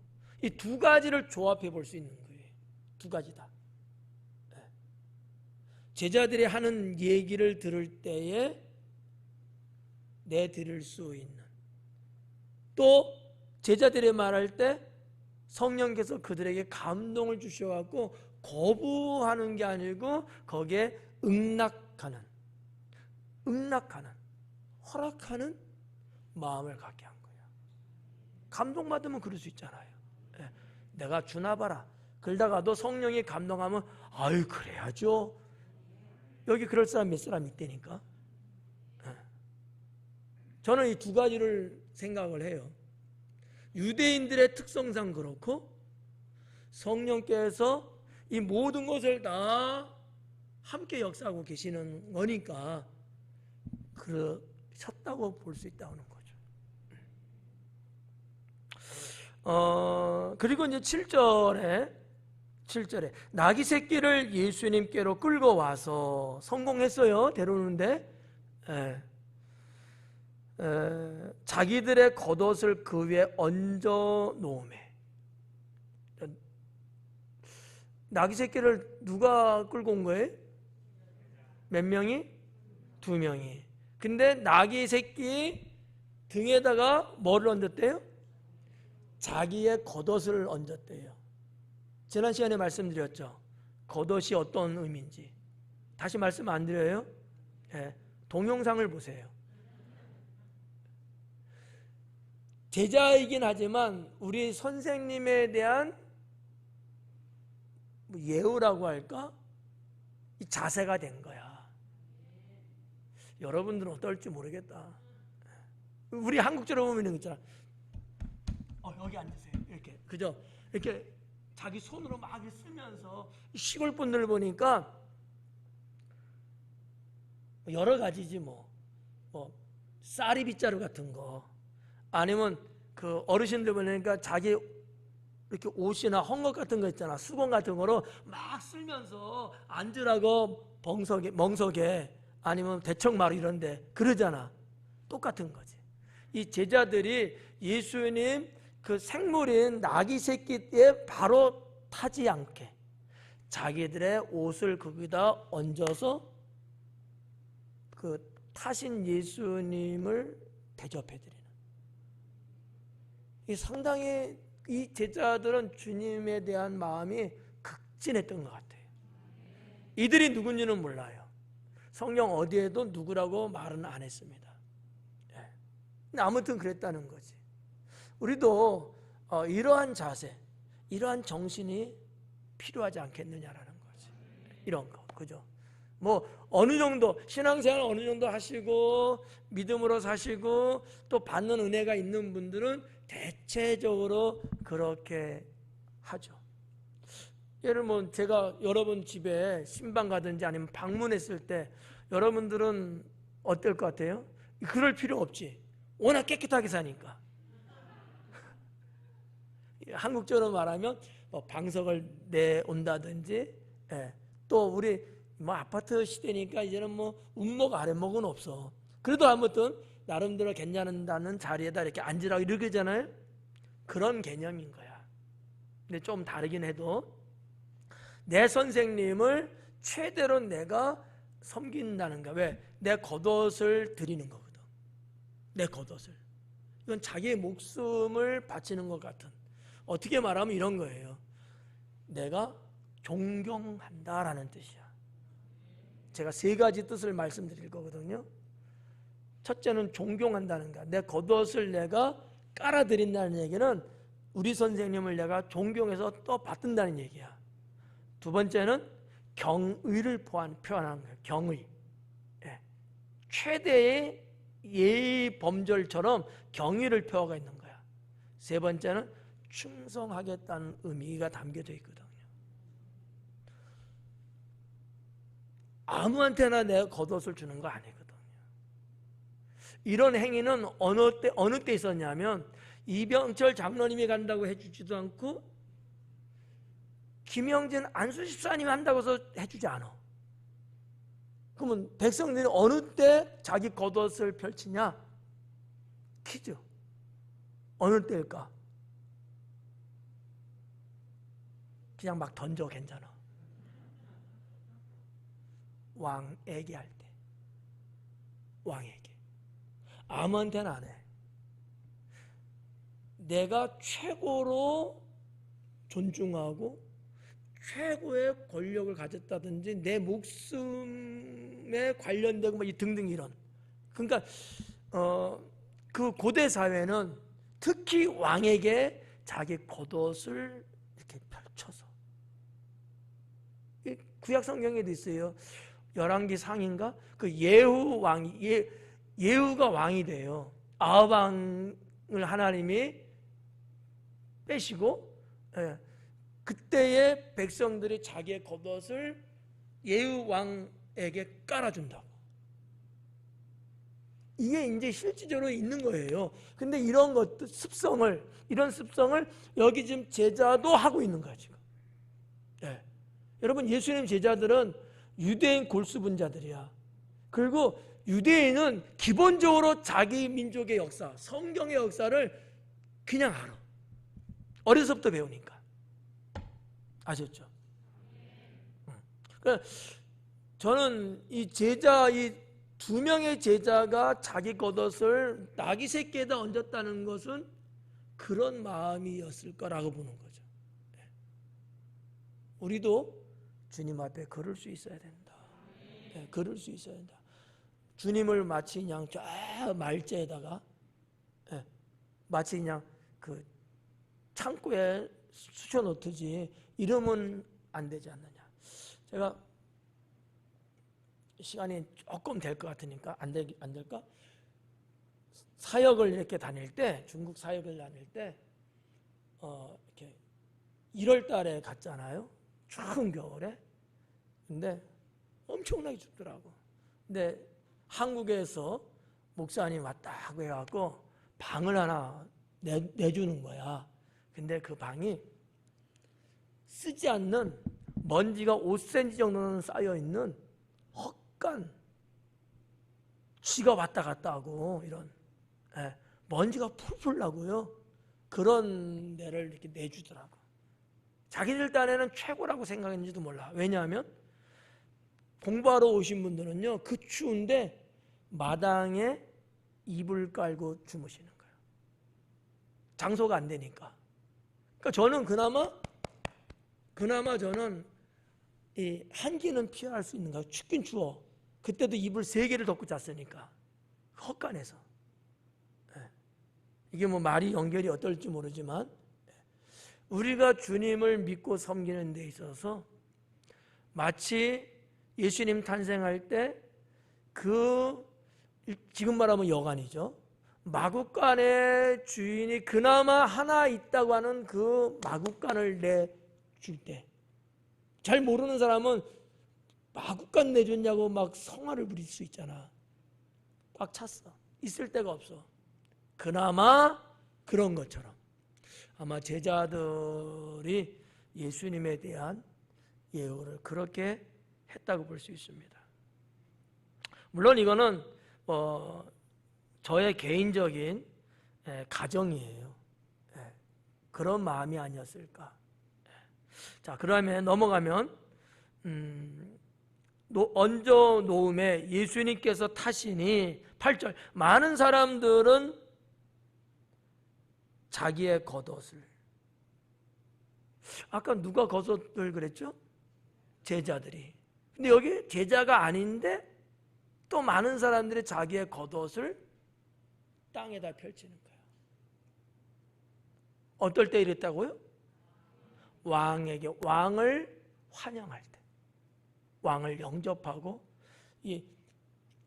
이 두 가지를 조합해 볼 수 있는 거예요. 두 가지다. 제자들이 하는 얘기를 들을 때에 내드릴 수 있는, 또 제자들이 말할 때 성령께서 그들에게 감동을 주셔갖고 거부하는 게 아니고 거기에 응낙하는, 허락하는 마음을 갖게 한 거예요. 감동받으면 그럴 수 있잖아요. 내가 주나 봐라. 그러다가도 성령이 감동하면 아유 그래야죠. 여기 그럴 사람 몇 사람 있다니까. 저는 이 두 가지를 생각을 해요. 유대인들의 특성상 그렇고 성령께서 이 모든 것을 다 함께 역사하고 계시는 거니까 그러셨다고 볼 수 있다는 거죠. 그리고 이제 7절에 나귀 새끼를 예수님께로 끌고 와서 성공했어요. 데려오는데 자기들의 겉옷을 그 위에 얹어 놓으매. 나귀 새끼를 누가 끌고 온 거예요? 몇 명이? 2명이. 근데 나귀 새끼 등에다가 뭐를 얹었대요? 자기의 겉옷을 얹었대요. 지난 시간에 말씀드렸죠. 겉옷이 어떤 의미인지. 다시 말씀 안 드려요? 동영상을 보세요. 제자이긴 하지만 우리 선생님에 대한 예우라고 할까? 이 자세가 된 거야. 여러분들은 어떨지 모르겠다. 우리 한국적으로 보면 이런 거 있잖아. 여기 앉으세요. 이렇게. 그죠? 이렇게 자기 손으로 막 쓰면서 시골 분들 보니까 여러 가지지 뭐 쌀이 빗자루 같은 거, 아니면 그 어르신들 보니까 자기 이렇게 옷이나 헝겊 같은 거 있잖아. 수건 같은 거로 막 쓸면서 앉으라고 멍석에 아니면 대청마루 이런 데 그러잖아. 똑같은 거지. 이 제자들이 예수님 그 생물인 나귀 새끼에 바로 타지 않게 자기들의 옷을 거기다 얹어서 그 타신 예수님을 대접해드리는, 이 상당히 이 제자들은 주님에 대한 마음이 극진했던 것 같아요. 이들이 누군지는 몰라요. 성경 어디에도 누구라고 말은 안 했습니다. 근데 아무튼 그랬다는 거지. 우리도 이러한 자세, 이러한 정신이 필요하지 않겠느냐라는 거지. 이런 거, 그죠? 뭐 어느 정도 신앙생활 어느 정도 하시고 믿음으로 사시고 또 받는 은혜가 있는 분들은 대체적으로 그렇게 하죠. 예를 들면 제가 여러분 집에 신방 가든지 아니면 방문했을 때 여러분들은 어떨 것 같아요? 그럴 필요 없지. 워낙 깨끗하게 사니까. 한국적으로 말하면 방석을 내온다든지, 또 우리 아파트 시대니까 이제는 운목 아랫목은 없어. 그래도 아무튼 나름대로 괜찮다는 자리에다 이렇게 앉으라고 이렇게 하잖아요. 그런 개념인 거야. 근데 좀 다르긴 해도 내 선생님을 최대로 내가 섬긴다는 거야. 왜? 내 겉옷을 드리는 거거든. 내 겉옷을. 이건 자기의 목숨을 바치는 것 같은, 어떻게 말하면 이런 거예요. 내가 존경한다라는 뜻이야. 제가 3가지 뜻을 말씀드릴 거거든요. 첫째는 존경한다는 거야. 내 겉옷을 내가 깔아드린다는 얘기는 우리 선생님을 내가 존경해서 또 받든다는 얘기야. 두 번째는 경의를 표현하는 거야. 경의. 최대의 예의 범절처럼 경의를 표하고 있는 거야. 세 번째는 충성하겠다는 의미가 담겨져 있거든요. 아무한테나 내가 겉옷을 주는 거 아니거든요. 이런 행위는 어느 때 있었냐면 이병철 장로님이 간다고 해주지도 않고 김영진 안수집사님이 한다고 해서 해주지 않아. 그러면 백성들이 어느 때 자기 겉옷을 펼치냐? 퀴즈. 어느 때일까? 그냥 막 던져 괜찮아. 왕에게 할 때. 왕에게. 아무한테는 안 해. 내가 최고로 존중하고 최고의 권력을 가졌다든지 내 목숨에 관련되고 뭐 등등 이런. 그러니까 그 고대 사회는 특히 왕에게 자기 겉옷을 이렇게 펼쳐서, 구약 성경에도 있어요. 열왕기 상인가 그 예후 왕이 예후가 왕이 돼요. 아합 왕을 하나님이 빼시고, 그때의 백성들이 자기의 겉옷을 예후 왕에게 깔아준다고. 이게 이제 실질적으로 있는 거예요. 근데 이런 것도 이런 습성을 여기 지금 제자도 하고 있는 거야 지금. 네. 여러분, 예수님 제자들은 유대인 골수분자들이야. 그리고 유대인은 기본적으로 자기 민족의 역사, 성경의 역사를 그냥 알아. 어려서부터 배우니까. 아셨죠? 그러니까 저는 이 두 명의 제자가 자기 겉옷을 나귀 새끼에다 얹었다는 것은 그런 마음이었을 거라고 보는 거죠. 우리도 주님 앞에 걸을 수 있어야 된다. 걸을 수 있어야 된다. 주님을 마치 그냥 저 말재에다가 마치 그냥 그 창고에 수쳐놓듯이 이러면 안 되지 않느냐. 제가 시간이 조금 될 것 같으니까 안 될까? 사역을 이렇게 다닐 때, 중국 사역을 다닐 때 이렇게 1월 달에 갔잖아요. 추운 겨울에. 근데 엄청나게 춥더라고. 근데 한국에서 목사님 왔다고 해갖고 방을 하나 내주는 거야. 근데 그 방이 쓰지 않는 먼지가 5cm 정도는 쌓여있는 헛간, 쥐가 왔다 갔다 하고 이런 먼지가 풀풀 나고요. 그런 데를 이렇게 내주더라고. 자기들 딴에는 최고라고 생각했는지도 몰라. 왜냐하면 공부하러 오신 분들은요, 그 추운데 마당에 이불 깔고 주무시는 거예요. 장소가 안 되니까. 그러니까 저는 그나마 저는 이 한기는 피할 수 있는 거예요. 춥긴 추워. 그때도 이불 3개를 덮고 잤으니까. 헛간에서. 이게 뭐 말이 연결이 어떨지 모르지만, 우리가 주님을 믿고 섬기는 데 있어서 마치 예수님 탄생할 때 지금 말하면 여관이죠. 마구간의 주인이 그나마 하나 있다고 하는 그 마구간을 내줄 때, 잘 모르는 사람은 마구간 내줬냐고 막 성화를 부릴 수 있잖아. 꽉 찼어. 있을 데가 없어. 그나마 그런 것처럼 아마 제자들이 예수님에 대한 예우를 그렇게 했다고 볼 수 있습니다. 물론 이거는 저의 개인적인 가정이에요. 그런 마음이 아니었을까. 자, 그러면 넘어가면 얹어 놓음에 예수님께서 타시니 8절, 많은 사람들은 자기의 겉옷을, 아까 누가 겉옷을 그랬죠? 제자들이. 근데 여기 제자가 아닌데 또 많은 사람들이 자기의 겉옷을 땅에다 펼치는 거예요. 어떨 때 이랬다고요? 왕을 환영할 때, 왕을 영접하고, 이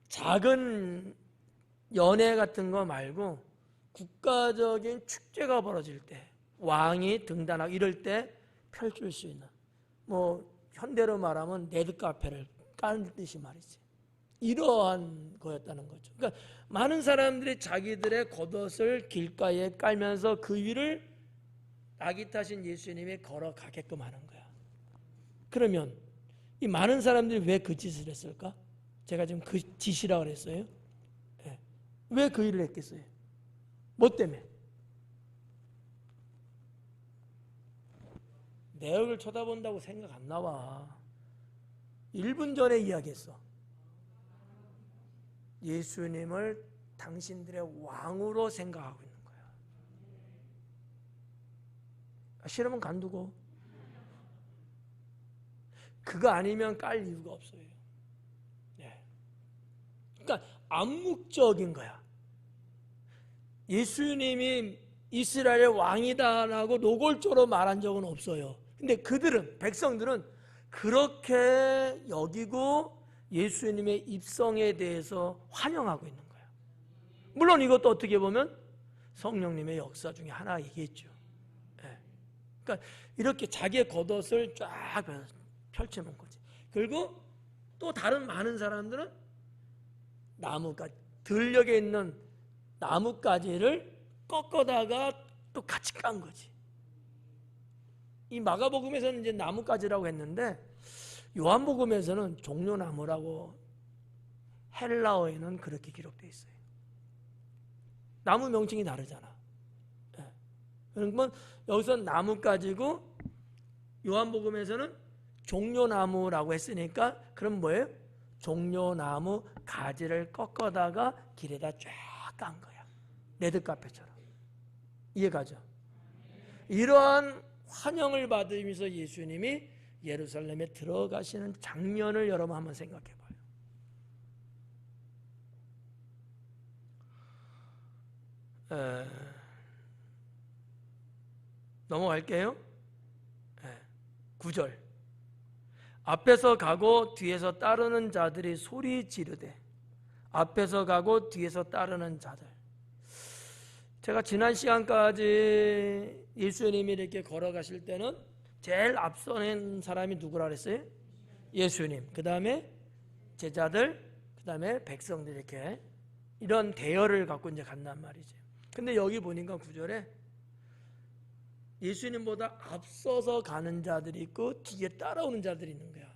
작은 연회 같은 거 말고 국가적인 축제가 벌어질 때, 왕이 등단하고 이럴 때 펼칠 수 있는, 뭐 현대로 말하면 레드카페를 깔듯이 말이지. 이러한 거였다는 거죠. 그러니까 많은 사람들이 자기들의 겉옷을 길가에 깔면서 그 위를 낙이 타신 예수님이 걸어가게끔 하는 거야. 그러면 이 많은 사람들이 왜 그 짓을 했을까? 제가 지금 그 짓이라고 그랬어요. 네. 왜 그 일을 했겠어요? 뭐 때문에? 내 얼굴 쳐다본다고 생각 안 나와. 1분 전에 이야기했어. 예수님을 당신들의 왕으로 생각하고 있는 거야. 싫으면 간두고. 그거 아니면 깔 이유가 없어요. 네. 그러니까 암묵적인 거야. 예수님이 이스라엘의 왕이다라고 노골적으로 말한 적은 없어요. 근데 그들은, 백성들은 그렇게 여기고 예수님의 입성에 대해서 환영하고 있는 거예요. 물론 이것도 어떻게 보면 성령님의 역사 중에 하나이겠죠. 네. 그러니까 이렇게 자기의 겉옷을 쫙 펼쳐놓은 거지. 그리고 또 다른 많은 사람들은 나무가지, 들녘에 있는 나뭇가지를 꺾어다가 또 같이 깐 거지. 이 마가복음에서는 이제 나뭇가지라고 했는데 요한복음에서는 종려나무라고 헬라어에는 그렇게 기록되어 있어요. 나무 명칭이 다르잖아. 네. 그러면 여기서 나뭇가지고 요한복음에서는 종려나무라고 했으니까 그럼 뭐예요? 종려나무 가지를 꺾어다가 길에다 쫙 깐 거야. 레드카펫처럼. 이해가죠? 이러한 환영을 받으면서 예수님이 예루살렘에 들어가시는 장면을 여러분 한번 생각해 봐요. 넘어갈게요. 9절. 앞에서 가고 뒤에서 따르는 자들이 소리 지르되, 앞에서 가고 뒤에서 따르는 자들. 제가 지난 시간까지 예수님이 이렇게 걸어가실 때는 제일 앞서는 사람이 누구라 그랬어요? 예수님. 그 다음에 제자들, 그 다음에 백성들, 이렇게 이런 대열을 갖고 이제 간단 말이죠. 근데 여기 보니까 9절에 예수님보다 앞서서 가는 자들이 있고 뒤에 따라오는 자들이 있는 거야.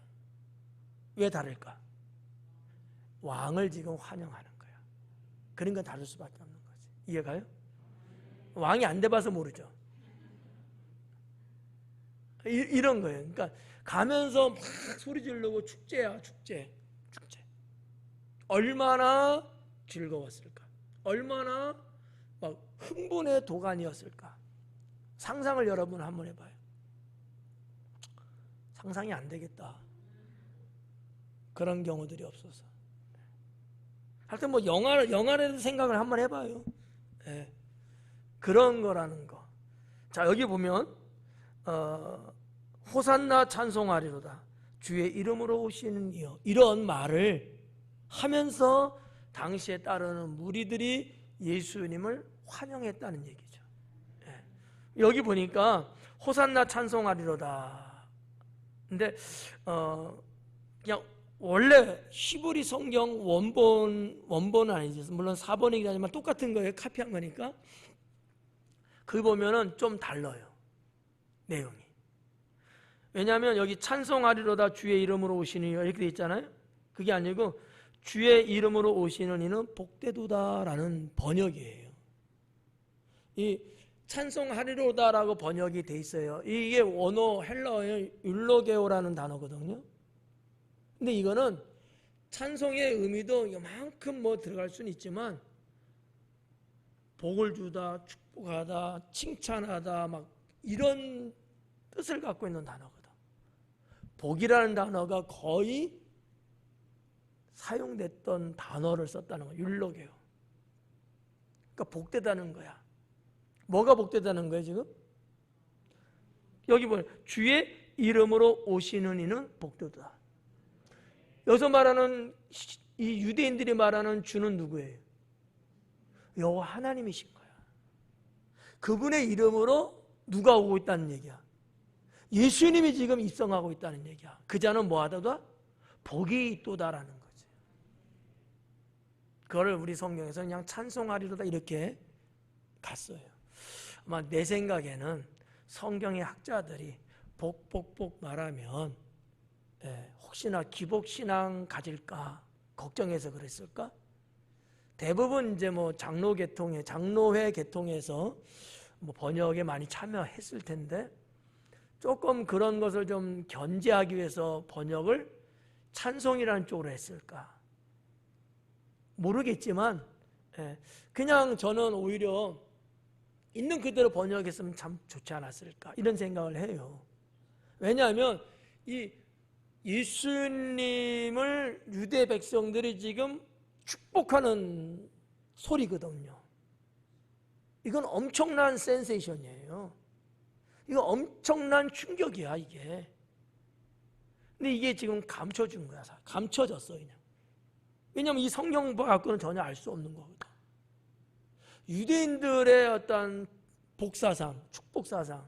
왜 다를까? 왕을 지금 환영하는 거야. 그런 건 다를 수밖에 없는 거지. 이해가요? 왕이 안 돼봐서 모르죠. 이런 거예요. 그러니까 가면서 막 소리 지르고 축제야, 축제. 얼마나 즐거웠을까? 얼마나 막 흥분의 도가니였을까? 상상을 여러분 한번 해봐요. 상상이 안 되겠다. 그런 경우들이 없어서. 하여튼 뭐 영화라도 생각을 한번 해봐요. 네. 그런 거라는 거. 자, 여기 보면 호산나 찬송하리로다 주의 이름으로 오시는 이여, 이런 말을 하면서 당시에 따르는 무리들이 예수님을 환영했다는 얘기죠. 예. 여기 보니까 호산나 찬송하리로다. 근데 그냥 원래 히브리 성경 원본은 아니죠. 물론 4번이긴 하지만 똑같은 거예요. 카피한 거니까. 그 보면은 좀 달라요. 내용이. 왜냐하면 여기 찬송하리로다 주의 이름으로 오시는 이여 이렇게 돼 있잖아요. 그게 아니고 주의 이름으로 오시는 이는 복되도다라는 번역이에요. 이 찬송하리로다라고 번역이 돼 있어요. 이게 원어 헬라어의 율로게오라는 단어거든요. 근데 이거는 찬송의 의미도 이만큼 뭐 들어갈 수는 있지만 복을 주다, 축복하다, 칭찬하다 막 이런 뜻을 갖고 있는 단어거든. 복이라는 단어가 거의 사용됐던 단어를 썼다는 거야. 율로게요. 그러니까 복되다는 거야. 뭐가 복되다는 거예요 지금? 여기 보면 주의 이름으로 오시는 이는 복되다. 여기서 말하는 이 유대인들이 말하는 주는 누구예요? 여호와 하나님이신 거야. 그분의 이름으로 누가 오고 있다는 얘기야? 예수님이 지금 입성하고 있다는 얘기야. 그 자는 뭐하다? 복이 있도다라는 거지. 그거를 우리 성경에서 그냥 찬송하리로다 이렇게 갔어요. 아마 내 생각에는 성경의 학자들이 복 말하면 혹시나 기복신앙 가질까 걱정해서 그랬을까? 대부분 이제 뭐 장로회 계통에서 뭐 번역에 많이 참여했을 텐데 조금 그런 것을 좀 견제하기 위해서 번역을 찬송이라는 쪽으로 했을까? 모르겠지만 그냥 저는 오히려 있는 그대로 번역했으면 참 좋지 않았을까 이런 생각을 해요. 왜냐하면 이 예수님을 유대 백성들이 지금 축복하는 소리거든요. 이건 엄청난 센세이션이에요. 이거 엄청난 충격이야 이게. 근데 이게 지금 감춰준 거야. 감춰졌어 그냥. 왜냐하면 이 성경 갖고는 전혀 알 수 없는 거거든. 유대인들의 어떤 복사상, 축복사상,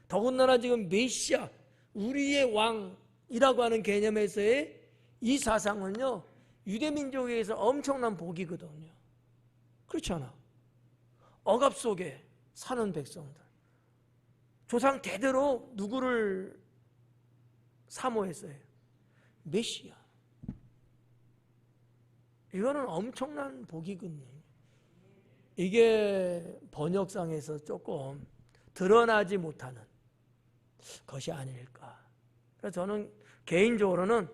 더군다나 지금 메시아, 우리의 왕이라고 하는 개념에서의 이 사상은요, 유대민족에서 엄청난 복이거든요. 그렇지 않아? 억압 속에 사는 백성들, 조상 대대로 누구를 사모했어요? 메시아. 이거는 엄청난 복이거든요. 이게 번역상에서 조금 드러나지 못하는 것이 아닐까. 그래서 저는 개인적으로는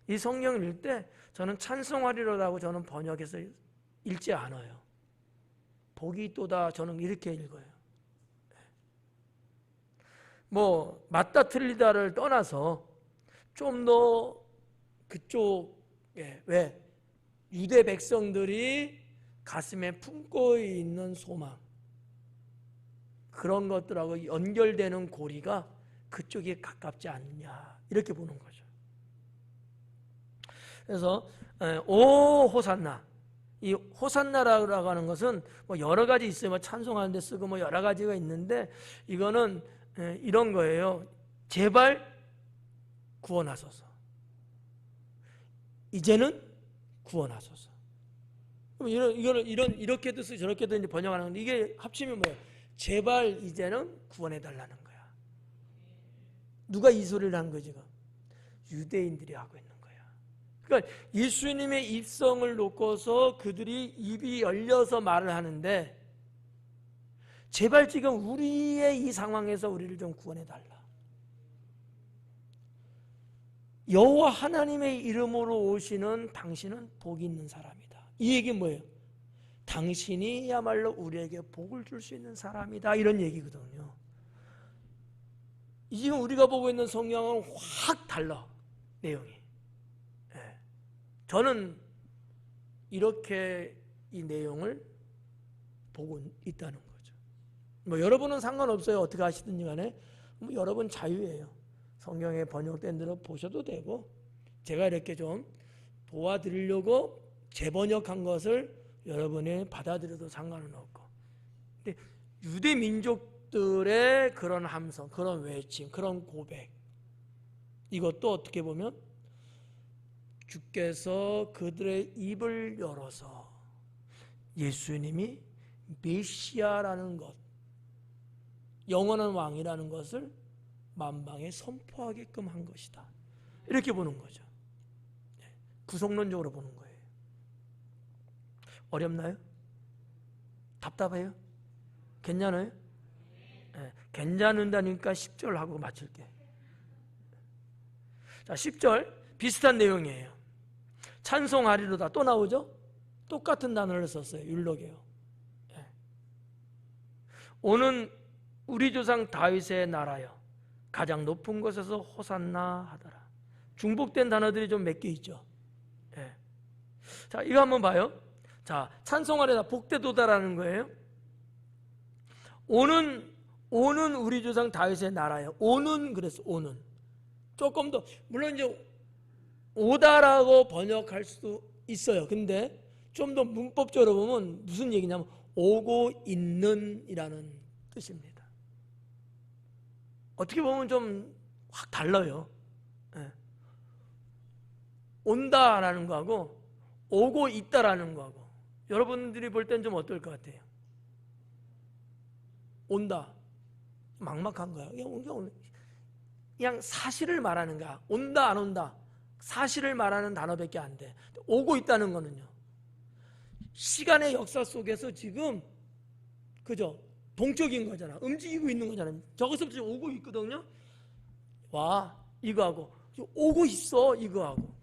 이 성경을 읽을 때 저는 찬송하리로라고 저는 번역해서 읽지 않아요. 복이 있도다 저는 이렇게 읽어요. 뭐 맞다 틀리다를 떠나서 좀 더 그쪽에 왜 유대 백성들이 가슴에 품고 있는 소망 그런 것들하고 연결되는 고리가 그쪽에 가깝지 않느냐 이렇게 보는 거죠. 그래서 오 호산나, 이 호산나라고 하는 것은 뭐 여러 가지 있어요. 뭐 찬송하는 데 쓰고 뭐 여러 가지가 있는데 이거는 이런 거예요. 제발 구원하소서. 이제는 구원하소서. 이렇게도 쓰고 저렇게도 이제 번역하는 건데 이게 합치면 뭐예요? 제발 이제는 구원해 달라는 거야. 누가 이 소리를 하는 거지? 지금 유대인들이 하고 있는 거야. 그러니까 예수님의 입성을 놓고서 그들이 입이 열려서 말을 하는데 제발 지금 우리의 이 상황에서 우리를 좀 구원해 달라. 여호와 하나님의 이름으로 오시는 당신은 복이 있는 사람이다. 이 얘기는 뭐예요? 당신이야말로 우리에게 복을 줄 수 있는 사람이다 이런 얘기거든요. 지금 우리가 보고 있는 성경은 확 달라 내용이. 저는 이렇게 이 내용을 보고 있다는 거죠. 뭐 여러분은 상관없어요. 어떻게 하시든지 간에 뭐 여러분 자유예요. 성경에 번역된 대로 보셔도 되고 제가 이렇게 좀 도와드리려고 재번역한 것을 여러분이 받아들여도 상관은 없고, 근데 유대 민족들의 그런 함성, 그런 외침, 그런 고백, 이것도 어떻게 보면 주께서 그들의 입을 열어서 예수님이 메시아라는 것, 영원한 왕이라는 것을 만방에 선포하게끔 한 것이다. 이렇게 보는 거죠. 구속론적으로 보는 거예요. 어렵나요? 답답해요? 괜찮아요? 괜찮은다니까 10절 하고 마칠게. 자, 10절 비슷한 내용이에요. 찬송하리로다 또 나오죠? 똑같은 단어를 썼어요. 율록이에요. 오는 우리 조상 다윗의 나라여 가장 높은 곳에서 호산나 하더라. 중복된 단어들이 좀 몇 개 있죠. 자, 이거 한번 봐요. 자, 찬송하리다 복되도다라는 거예요. 오는 우리 조상 다윗의 나라여. 오는 그랬어. 오는. 조금 더 물론 이제 오다라고 번역할 수도 있어요. 근데 좀 더 문법적으로 보면 무슨 얘기냐면 오고 있는 이라는 뜻입니다. 어떻게 보면 좀 확 달라요. 온다라는 거하고 오고 있다라는 거하고 여러분들이 볼 땐 좀 어떨 것 같아요? 온다. 막막한 거야. 그냥 사실을 말하는 거야. 온다 안 온다. 사실을 말하는 단어밖에 안 돼. 오고 있다는 거는요. 시간의 역사 속에서 지금 그죠? 동적인 거잖아. 움직이고 있는 거잖아. 저것부터 오고 있거든요. 와 이거하고 오고 있어 이거하고.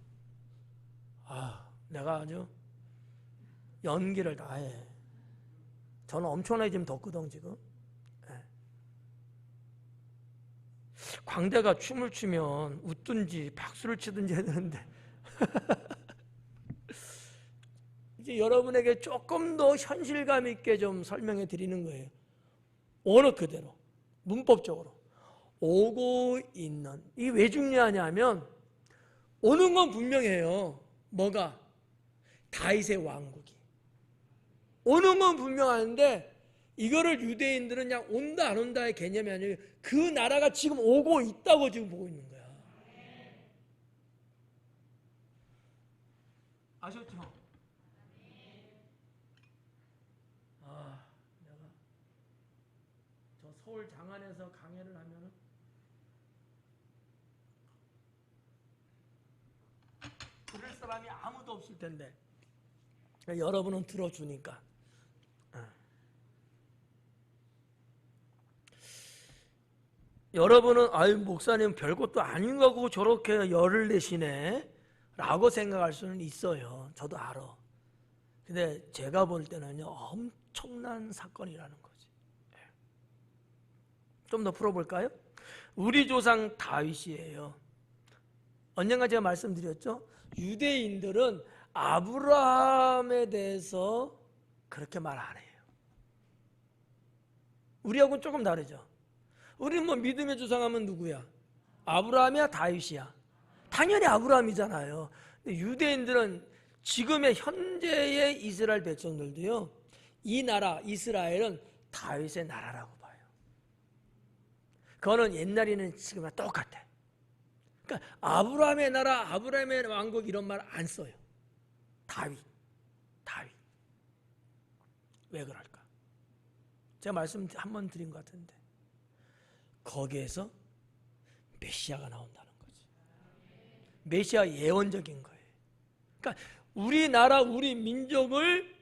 내가 아주 연기를 다 해. 저는 엄청나게 지금 덥거든 지금. 광대가 춤을 추면 웃든지 박수를 치든지 해야 되는데 이제 여러분에게 조금 더 현실감 있게 좀 설명해 드리는 거예요. 언어 그대로 문법적으로 오고 있는. 이게 왜 중요하냐면 오는 건 분명해요. 뭐가? 다윗의 왕국이 오는 건 분명한데 이거를 유대인들은 그냥 온다 안 온다의 개념이 아니라 그 나라가 지금 오고 있다고 지금 보고 있는 거야. 아셨죠? 내가 저 서울 장안에서 강연을 하면은 들을 사람이 아무도 없을 텐데 여러분은 들어주니까. 여러분은 아유 목사님 별것도 아닌 거고 저렇게 열을 내시네 라고 생각할 수는 있어요. 저도 알아. 근데 제가 볼 때는요 엄청난 사건이라는 거지. 좀 더 풀어볼까요? 우리 조상 다윗이에요. 언젠가 제가 말씀드렸죠. 유대인들은 아브라함에 대해서 그렇게 말 안 해요. 우리하고는 조금 다르죠. 우리는 뭐 믿음의 조상하면 누구야? 아브라함이야 다윗이야? 당연히 아브라함이잖아요. 근데 유대인들은 지금의 현재의 이스라엘 백성들도요 이 나라 이스라엘은 다윗의 나라라고 봐요. 그거는 옛날에는 지금이랑 똑같아. 그러니까 아브라함의 나라 아브라함의 왕국 이런 말 안 써요. 다윗. 왜 그럴까? 제가 말씀 한번 드린 것 같은데 거기에서 메시아가 나온다는 거지. 메시아 예언적인 거예요. 그러니까 우리나라 우리 민족을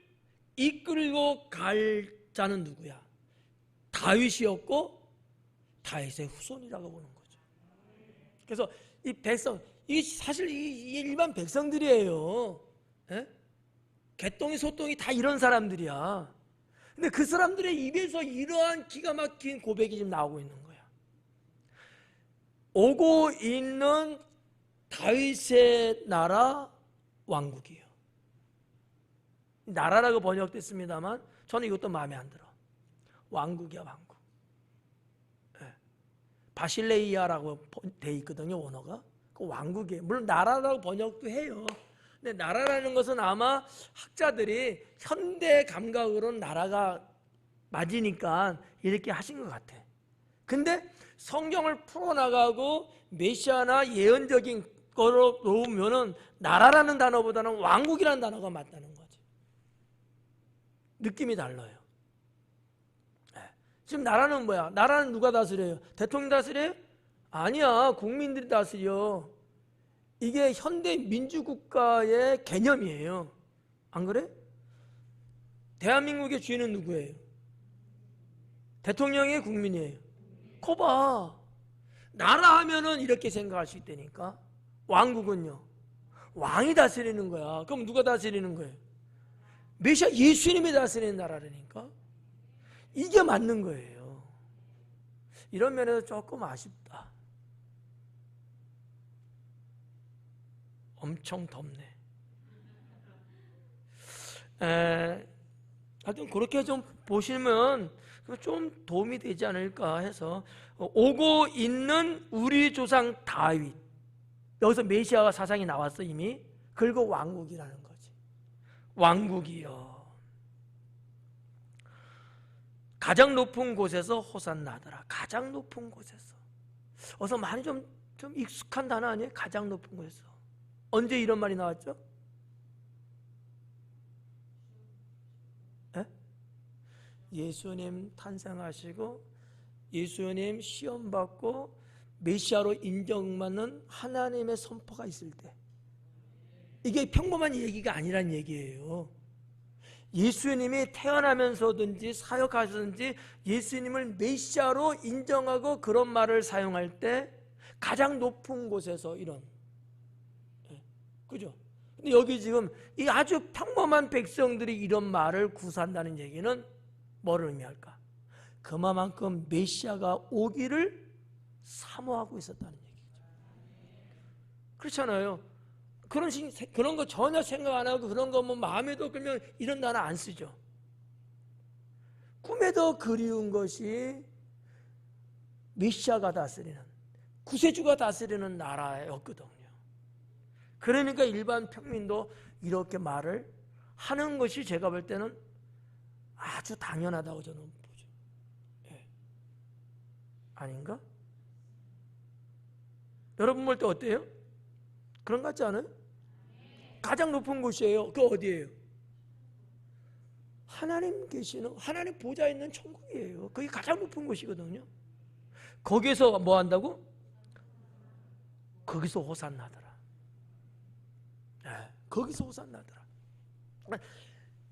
이끌고 갈 자는 누구야? 다윗이었고 다윗의 후손이라고 보는 거죠. 그래서 이 백성, 이 사실 이 일반 백성들이에요. 에? 개똥이 소똥이 다 이런 사람들이야. 근데 그 사람들의 입에서 이러한 기가 막힌 고백이 지금 나오고 있는 거야. 오고 있는 다윗의 나라 왕국이에요. 나라라고 번역됐습니다만 저는 이것도 마음에 안 들어. 왕국이야 왕국. 바실레이아라고 돼 있거든요 원어가. 그 왕국이에요. 물론 나라라고 번역도 해요. 근데 나라라는 것은 아마 학자들이 현대 감각으로는 나라가 맞으니까 이렇게 하신 것 같아. 근데 성경을 풀어나가고 메시아나 예언적인 거로 놓으면은 나라라는 단어보다는 왕국이라는 단어가 맞다는 거지. 느낌이 달라요. 지금 나라는 뭐야? 나라는 누가 다스려요? 대통령 다스려요? 아니야. 국민들이 다스려. 이게 현대 민주국가의 개념이에요. 안 그래? 대한민국의 주인은 누구예요? 대통령의 국민이에요. 거봐. 나라 하면은 이렇게 생각할 수 있다니까. 왕국은요. 왕이 다스리는 거야. 그럼 누가 다스리는 거예요? 메시아 예수님이 다스리는 나라라니까. 이게 맞는 거예요. 이런 면에서 조금 아쉽다. 엄청 덥네. 하여튼 그렇게 좀 보시면 좀 도움이 되지 않을까 해서 오고 있는 우리 조상 다윗. 여기서 메시아가 사상이 나왔어 이미. 그리고 왕국이라는 거지. 왕국이요. 가장 높은 곳에서 호산나더라. 가장 높은 곳에서. 어서 많이 좀 익숙한 단어 아니에요? 가장 높은 곳에서. 언제 이런 말이 나왔죠? 에? 예수님 탄생하시고 예수님 시험받고 메시아로 인정받는 하나님의 선포가 있을 때, 이게 평범한 얘기가 아니란 얘기예요. 예수님이 태어나면서든지 사역하시든지 예수님을 메시아로 인정하고 그런 말을 사용할 때 가장 높은 곳에서 이런, 그죠? 근데 여기 지금 이 아주 평범한 백성들이 이런 말을 구사한다는 얘기는 뭐를 의미할까? 그만큼 메시아가 오기를 사모하고 있었다는 얘기죠. 그렇잖아요. 그런 거 전혀 생각 안 하고 그런 거 뭐 마음에도 그러면 이런 단어 안 쓰죠. 꿈에도 그리운 것이 메시아가 다스리는, 구세주가 다스리는 나라였거든요. 그러니까 일반 평민도 이렇게 말을 하는 것이 제가 볼 때는 아주 당연하다고 저는 보죠. 예. 아닌가? 여러분 볼 때 어때요? 그런 것 같지 않아요? 가장 높은 곳이에요. 그 어디예요? 하나님 계시는, 하나님 보좌 있는 천국이에요. 그게 가장 높은 곳이거든요. 거기에서 뭐 한다고? 거기서 호산나더라. 네, 거기서 호산나더라.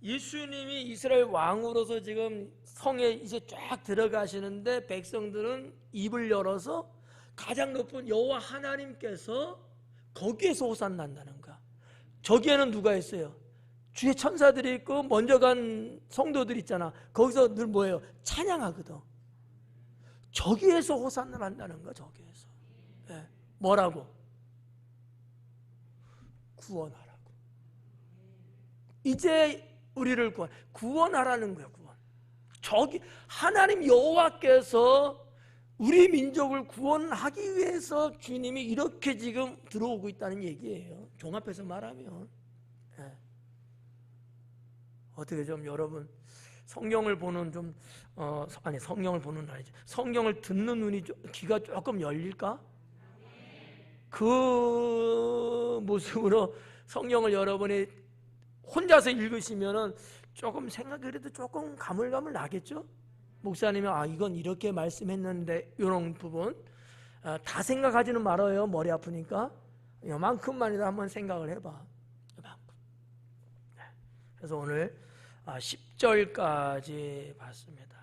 예수님이 이스라엘 왕으로서 지금 성에 이제 쫙 들어가시는데 백성들은 입을 열어서 가장 높은 여호와 하나님께서 거기에서 호산난다는 거야. 저기에는 누가 있어요? 주의 천사들이 있고 먼저 간 성도들 있잖아. 거기서 늘 뭐예요? 찬양하거든. 저기에서 호산을 한다는 거야. 저기에서. 네. 뭐라고? 구원하라고. 이제 우리를 구원하라는 거야. 구원. 저기 하나님 여호와께서 우리 민족을 구원하기 위해서 주님이 이렇게 지금 들어오고 있다는 얘기예요. 종합해서 말하면. 네. 어떻게 좀 여러분 성경을 보는 좀 아니 성경을 보는 건 아니지, 성경을 듣는 눈이 귀가 조금 열릴까? 그 모습으로 성경을 여러분이 혼자서 읽으시면은 조금 생각이 그래도 조금 가물가물 나겠죠? 목사님이 이건 이렇게 말씀했는데 이런 부분 다 생각하지는 말아요. 머리 아프니까 요만큼만이라도 한번 생각을 해봐. 요만큼. 그래서 오늘 10절까지 봤습니다.